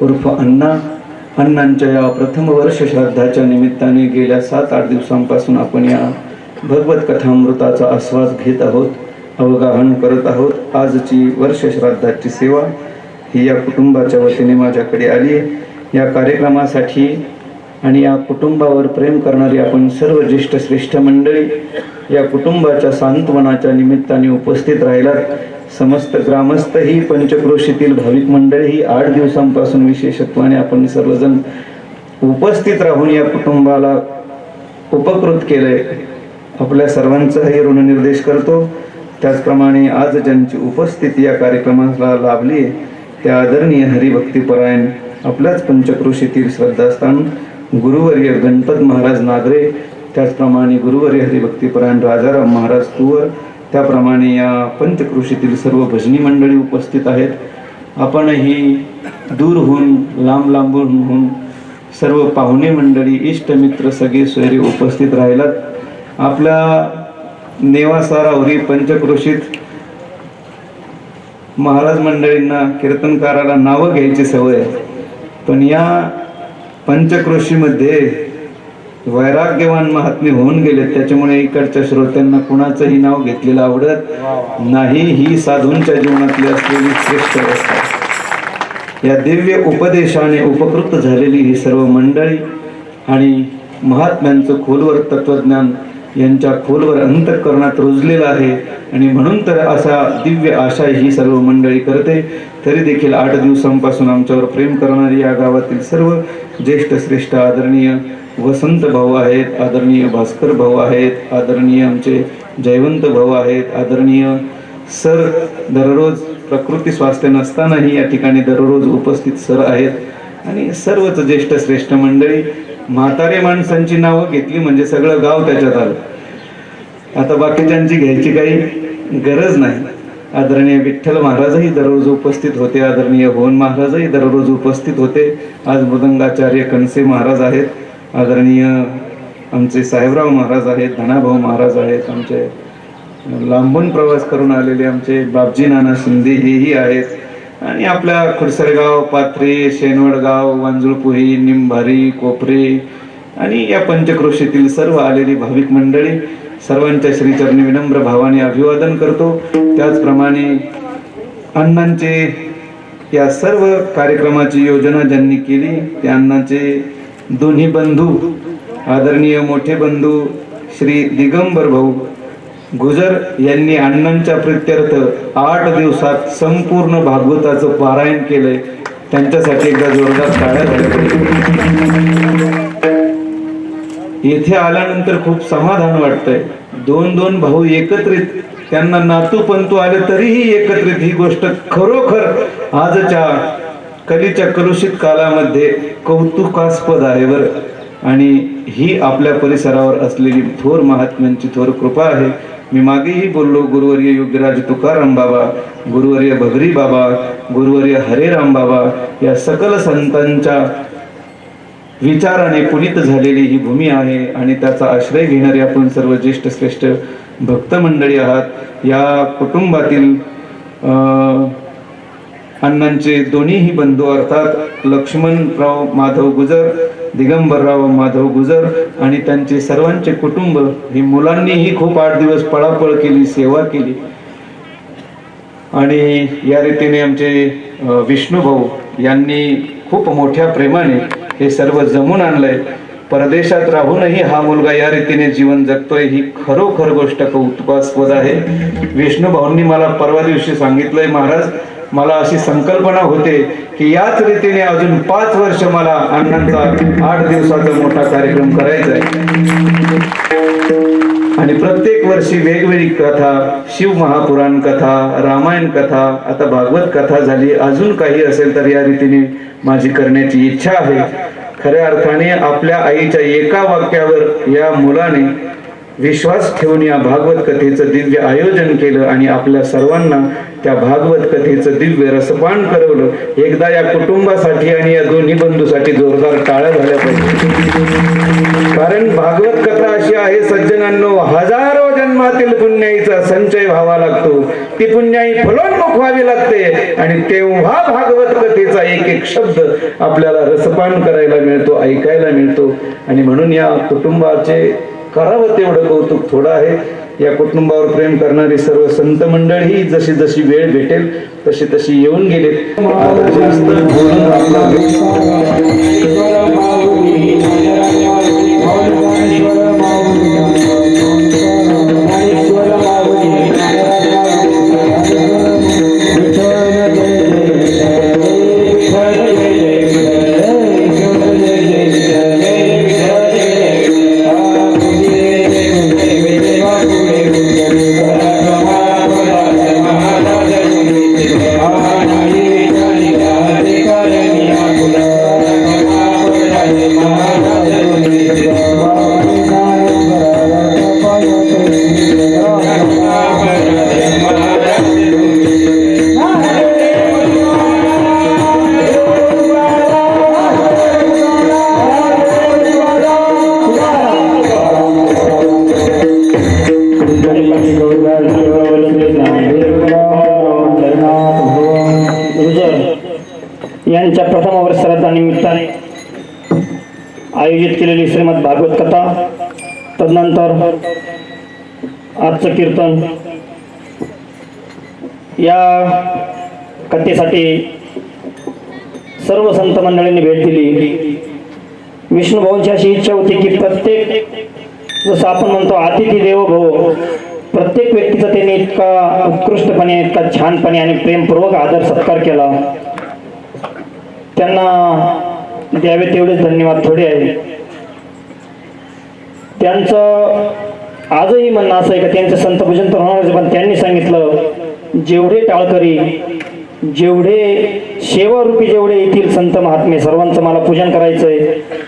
उर्फ अण्णांच्या या प्रथम वर्ष श्राद्धाच्या निमित्ताने गेल्या 7-8 दिवसांपासून आपण या भगवत कथामृताचा आस्वाद घेत आहोत, अवगाहन करत आहोत. आजची वर्ष श्राद्धाची सेवा ही या कुटुंबाच्या वतीने माझ्याकडे आली आहे. या कार्यक्रमासाठी आणि या कुटुंबावर प्रेम करणारी आपण सर्व ज्येष्ठ श्रेष्ठ मंडळी या कुटुंबाच्या सांत्वनाच्या निमित्ताने उपस्थित राहिलात. समस्त ग्रामस्थ ही पंचक्रोशीतील भाविक मंडळी ही 8 दिवसांपासून विशेषत्वाने आपण सर्वजण उपस्थित राहून या कुटुंबाला उपकृत केलंय. आपल्या सर्वांचाही ऋणनिर्देश करतो. त्याचप्रमाणे आज ज्यांची उपस्थिती या कार्यक्रमाला लाभली आहे त्या आदरणीय हरिभक्तीपरायण आपल्याच पंचक्रोशीतील श्रद्धास्थान गुरुवर्य गणपत महाराज नागरे, त्याचप्रमाणे गुरुवर्य हरिभक्तीपरायण राजाराम महाराज तुवर, त्याप्रमाणे या पंचक्रोशीतील सर्व भजनी मंडळी उपस्थित आहेत. आपणही दूरहून लांबून सर्व पाहुणे मंडळी इष्टमित्र सगळे सोयरे उपस्थित राहिलात. आपल्या नेवासा राहुरी पंचक्रोशीत महाराज मंडळींना कीर्तनकाराला नावं घ्यायची सवय, पण या पंचक्रोशीमध्ये वैराग्यवान महात्मे होऊन गेले. त्याच्यामुळे इकडच्या श्रोत्यांना कुणाचंही नाव घेतलेलं आवडत नाही. ही साधूंच्या जीवनातली असलेली श्रेष्ठ अवस्था. या दिव्य उपदेशाने उपकृत झालेली ही सर्व मंडळी आणि महात्म्यांचं खोलवर तत्वज्ञान यांच्या खोलवर अंतःकरणात रुजलेलं आहे आणि म्हणून तर असा दिव्य आशा ही सर्व मंडळी करते. तरी देखील 8 दिवसांपासून आमच्यावर प्रेम करणारी या गावातील सर्व ज्येष्ठ श्रेष्ठ आदरणीय वसंत भाऊ आहेत, आदरणीय भास्कर भाऊ आहेत, आदरणीय आमचे जयवंत भाऊ आहेत, आदरणीय सर दररोज प्रकृती स्वास्थ्य नसतानाही या ठिकाणी दररोज उपस्थित सर आहेत आणि सर्वच ज्येष्ठ श्रेष्ठ मंडळी. म्हातारे माणसांची नावं घेतली म्हणजे सगळं गाव त्याच्यात आलं. आता बाकीच्यांची घ्यायची काही गरज नाही. आदरणीय विठ्ठल महाराजही दररोज उपस्थित होते, आदरणीय भुवन महाराजही दररोज उपस्थित होते. आज मृदंगाचार्य कणसे महाराज आहेत, आदरणीय आमचे साहेबराव महाराज आहेत, धनाभाऊ महाराज आहेत, आमचे लांबून प्रवास करून आलेले आमचे बापजी नाना शिंदे हेही आहेत आणि आपल्या खुडसरगाव, पाथरे, शेनवडगाव, वांजुळपुही, निंभारी, कोपरे आणि या पंचक्रोशीतील सर्व आलेली भाविक मंडळी सर्वांच्या श्रीचरणी विनम्र भावाने अभिवादन करतो. त्याचप्रमाणे अण्णांचे या सर्व कार्यक्रमाची योजना ज्यांनी केली त्या अण्णांचे दोन्ही बंधू आदरणीय मोठे बंधू श्री दिगंबर भाऊ गुजर यांनी अण्णांच्या प्रित्यर्थ 8 दिवसात संपूर्ण भागवताचं पारायण केलंय. त्यांच्यासाठी एकदा जोरदार टाळ्या झाल्या पाहिजे. येथे आल्यानंतर खूप समाधान वाटतंय. 2 भाऊ एकत्रित, त्यांना नातू पंतू आले तरीही एकत्रित, ही गोष्ट खरोखर आजच्या कलीच्या कलुषित काळामध्ये कौतुकास्पद आहे बरं. आणि ही आपल्या परिसरावर असलेली थोर महात्म्यांची थोर कृपा आहे. मी मागेही बोललो, गुरुवर्य योगीराज तुकाराम बाबा, गुरुवर्य भगरी बाबा, गुरुवर्य हरेराम बाबा या सकल संतांच्या विचाराने पुनीत झालेली ही भूमी आहे आणि त्याचा आश्रय घेणारे आपण सर्व ज्येष्ठ श्रेष्ठ भक्त मंडळी आहात. या कुटुंबातील अण्णांचे दोन्हीही बंधू अर्थात लक्ष्मणराव माधव गुजर, दिगंबरराव माधव गुजर आणि त्यांचे सर्वांचे कुटुंब, ही मुलांनीही खूप 8 दिवस पळापळ केली, सेवा केली. आणि या रीतीने आमचे विष्णू भाऊ यांनी खूप मोठ्या प्रेमाने हे सर्व जमून आणलंय. परदेशात राहूनही हा मुलगा या रीतीने जीवन जगतोय, ही खरोखर गोष्ट कौतुकास्पद आहे. विष्णू भाऊंनी मला परवा दिवशी सांगितलंय, महाराज मला अशी संकल्पना होते की याच रीतीने अजून 5 वर्ष मला अण्णांचा 8 दिवसाचा मोठा कार्यक्रम करायचा आहे आणि प्रत्येक वर्षी वेगवेगळी कथा, शिव महापुराण कथा, रामायण कथा, आता भागवत कथा झाली, अजून काही असेल तर या रीतीने माझी करण्याची इच्छा आहे. खऱ्या अर्थाने आपल्या आईच्या एका वाक्यावर या मुलाने विश्वास ठेवून या भागवत कथेचं दिव्य आयोजन केलं आणि आपल्या सर्वांना त्या भागवत कथेचं दिव्य रसपान करवलं. एकदा या कुटुंबासाठी आणि या दोन्ही बंधूसाठी जोरदार टाळ्या झाल्या पाहिजे. कारण भागवत कथा अशी आहे सज्जनांनो, हजारो जन्मातील पुण्याईचा संचय व्हावा लागतो, ती पुण्याई फलोन्मुख व्हावी लागते आणि तेव्हा भागवत कथेचा एक एक शब्द आपल्याला रसपान करायला मिळतो, ऐकायला मिळतो. आणि म्हणून या कुटुंबाचे करावं तेवढं कौतुक थोडं आहे. या कुटुंबावर प्रेम करणारी सर्व संत मंडळी जशी जशी वेळ भेटेल तशी तशी येऊन गेले. जास्त बोलून आपला यांच्या प्रथम वर्षाच्या निमित्ताने आयोजित केलेली श्रीमद भागवत कथा, तदनंतर आजचं कीर्तन, या कथेसाठी सर्व संत मंडळींनी भेट दिली. विष्णू भाऊंची अशी इच्छा होती की प्रत्येक, जसं आपण म्हणतो अतिथी देवो भव, प्रत्येक व्यक्तीचा त्यांनी इतका उत्कृष्टपणे, इतका छानपणे आणि प्रेमपूर्वक आदर सत्कार केला. त्यांना द्यावे तेवढेच धन्यवाद थोडे आहे. त्यांचं आजही म्हणणं असं आहे का त्यांचं संतपूजन तर होणारच, पण त्यांनी सांगितलं जेवढे टाळकरी, जेवढे सेवारूपी जेवढे येथील संत महात्मे सर्वांचं मला पूजन करायचंय,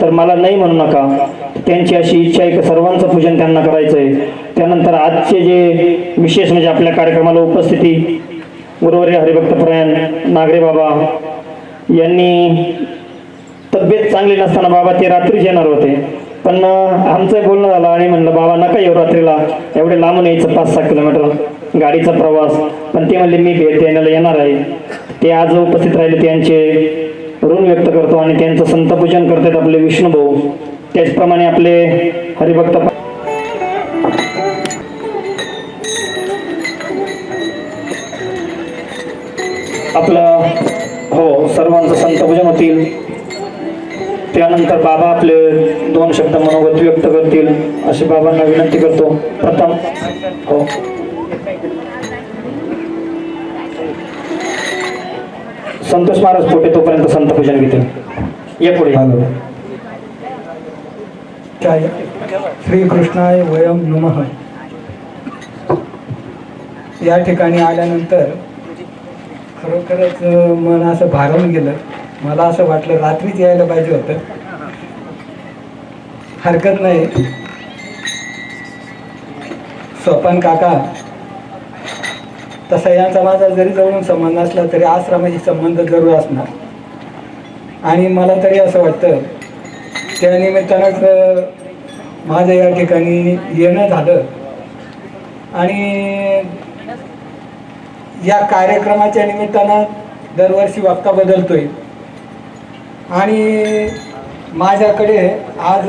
तर मला नाही म्हणू नका. त्यांची अशी इच्छा आहे की सर्वांचं पूजन त्यांना करायचंय. त्यानंतर आजचे जे विशेष म्हणजे आपल्या कार्यक्रमाला उपस्थिती गुरुवर्य हरिभक्तपरायण नागरे बाबा यांनी, तब्येत चांगली नसताना बाबा ते रात्रीच येणार होते, पण आमचं बोलणं झालं आणि म्हणलं बाबा नका येऊ रात्रीला, एवढे लांबून यायचं 5-6 किलोमीटर गाडीचा प्रवास, पण ते म्हणले मी भेट द्यायला येणार आहे. ते आज उपस्थित राहिले, त्यांचे ऋण व्यक्त करतो आणि त्यांचं संतपूजन करतात आपले विष्णुभाऊ. त्याचप्रमाणे आपले हरिभक्त आपलं हो सर्वांचं संतपूजन होतील. त्यानंतर बाबा आपले 2 शब्द मनोगत व्यक्त करतील अशी बाबांना विनंती करतो. प्रथम हो संतोष महाराज पोटे तोपर्यंत संतपूजन घेतील. या पुढे. श्रीकृष्णाय वयम नमः. या ठिकाणी आल्यानंतर खरोखरच मन असं भारावून गेलं. मला असं वाटलं रात्रीच यायला पाहिजे होतं. हरकत नाही, सोपान काका तसा यांचा माझा जरी जवळून संबंध असला तरी आश्रमाशी संबंध जरूर असणार. आणि मला तरी असं वाटतं त्या निमित्तानंच माझं या ठिकाणी येणं झालं. आणि या कार्यक्रमाच्या निमित्तानं दरवर्षी वक्ता बदलतोय आणि माझ्याकडे आज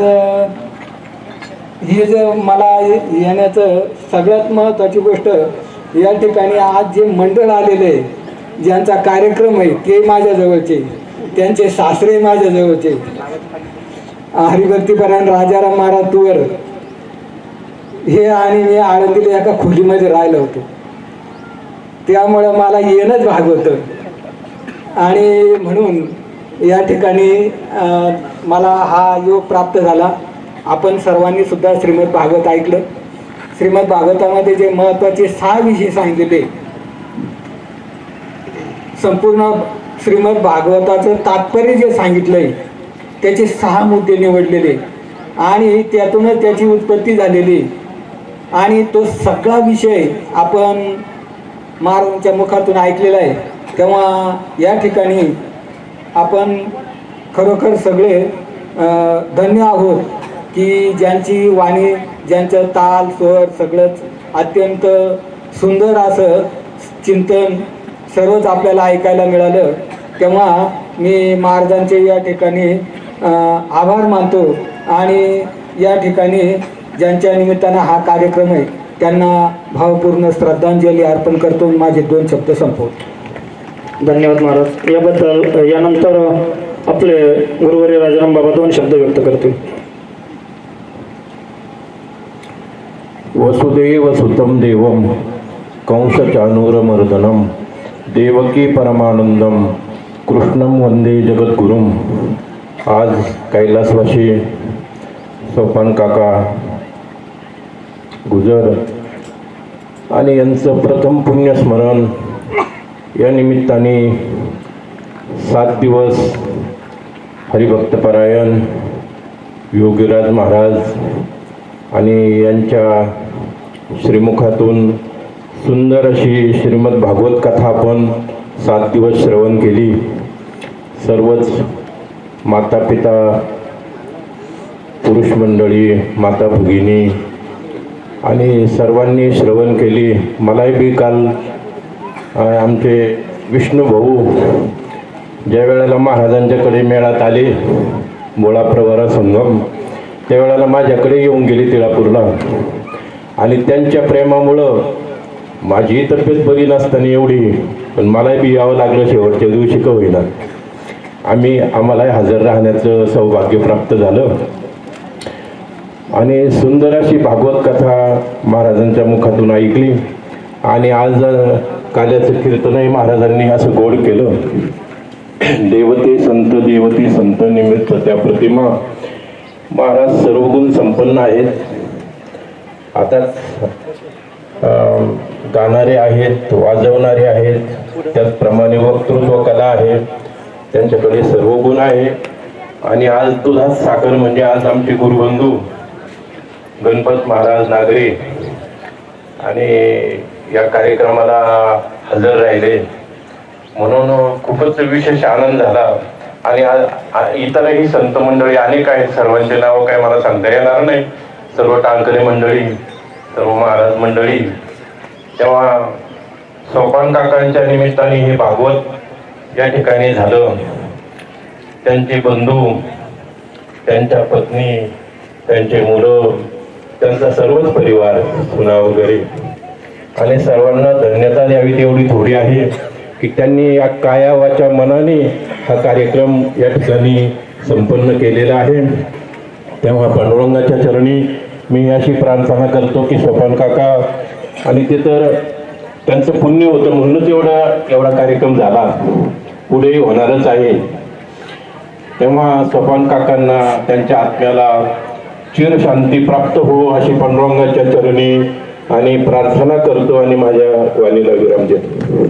ही जे मला येण्याचं सगळ्यात महत्त्वाची गोष्ट, या ठिकाणी आज जे मंडळ आलेले आहे, ज्यांचा कार्यक्रम आहे ते माझ्याजवळचे, त्यांचे सासरे माझ्याजवळचे. हरिभक्तीपरायण राजाराम महाराज तुवर हे आणि मी आळंदीला एका खोलीमध्ये राहिलो होतो, त्यामुळं मला येणंच भाग होतं. आणि म्हणून या ठिकाणी मला हा योग प्राप्त झाला. आपण सर्वांनी सुद्धा श्रीमद भागवत ऐकलं. श्रीमद भागवतामध्ये जे महत्त्वाचे 6 विषय सांगितलेले, संपूर्ण श्रीमद भागवताचं तात्पर्य जे सांगितलंय त्याचे 6 मुद्दे निवडलेले आणि त्यातूनच त्याची उत्पत्ती झालेली. आणि तो सगळा विषय आपण महाराजांच्या मुखातून ऐकलेला आहे. तेव्हा या ठिकाणी आपण खरोखर सगळे धन्य आहोत की ज्यांची वाणी, ज्यांचं ताल स्वर सगळंच अत्यंत सुंदर असं चिंतन सर्वच आपल्याला ऐकायला मिळालं. तेव्हा मी महाराजांचे या ठिकाणी आभार मानतो आणि या ठिकाणी ज्यांच्या निमित्तानं हा कार्यक्रम आहे त्यांना भावपूर्ण श्रद्धांजली अर्पण करतो. माझे 2 शब्द संपवतो. धन्यवाद महाराज. याबद्दल यानंतर आपले गुरुवर्य राजाराम बाबा 2 शब्द व्यक्त करतील. वसुदेव सुतं देवं कंसचाणूरमर्दनं देवकी परमानंदम कृष्णं वंदे जगद्गुरुं. आज कैलासवासी सोपान काका गुजर आणि यांचं प्रथम पुण्यस्मरण या निमित्ताने 7 दिवस हरिभक्तपरायण योगीराज महाराज आणि यांच्या श्रीमुखातून सुंदर अशी श्रीमद भागवत कथा आपण 7 दिवस श्रवण केली. सर्वच माता पिता, पुरुष मंडळी, माता भगिनी आणि सर्वांनी श्रवण केली. मलाही बी काल आमचे विष्णू भाऊ ज्या वेळेला महाराजांच्याकडे मेळात आले बोळा प्रवरा संगम, त्यावेळेला माझ्याकडे येऊन गेले तिळापूरला. आणि त्यांच्या प्रेमामुळं माझी तब्येत बरी नसताना एवढी, पण मलाही बी यावं लागलं शेवटच्या दिवशी का होईना. आम्हालाही हजर राहण्याचं सौभाग्य प्राप्त झालं. आणि सुंदर अशी भागवत कथा महाराजांच्या मुखातून ऐकली. आणि आज काल्याचं कीर्तनही महाराजांनी असं गोड केलं. देवते संत देवती संत निमित्त त्या प्रतिमा. महाराज सर्वगुण संपन्न आहेत. आता गाणारे आहेत, वाजवणारे आहेत, त्याचप्रमाणे वक्तृत्व कला आहे, त्यांच्याकडे सर्व गुण आहे. आणि आज दुधात साखर म्हणजे आज आमचे गुरुबंधू गणपत महाराज नागरे आणि या कार्यक्रमाला हजर राहिले म्हणून खूपच विशेष आनंद झाला. आणि इतरही संत मंडळी अनेक आहेत, सर्वांचे नाव काय मला सांगता येणार नाही. सर्व टाळकरी मंडळी, सर्व महाराज मंडळी. तेव्हा सोपान काकांच्या निमित्ताने हे भागवत या ठिकाणी झालं. त्यांचे बंधू, त्यांच्या पत्नी, त्यांचे मुलं, त्यांचा सर्वच परिवार, सुना वगैरे, आणि सर्वांना धन्यता द्यावी तेवढी थोडी आहे की त्यांनी या काया वाचा मनाने हा कार्यक्रम या ठिकाणी संपन्न केलेला आहे. तेव्हा पांडुरंगाच्या चरणी मी अशी प्रार्थना करतो की सोपान काका, आणि ते तर त्यांचं पुण्य होतं म्हणूनच एवढा कार्यक्रम झाला, पुढेही होणारच आहे. तेव्हा सोपान काकांना, त्यांच्या आत्म्याला चिरशांती प्राप्त हो अशी पांडुरंगाच्या चरणी आणि प्रार्थना करतो आणि माझ्या वाणीला विराम देतो.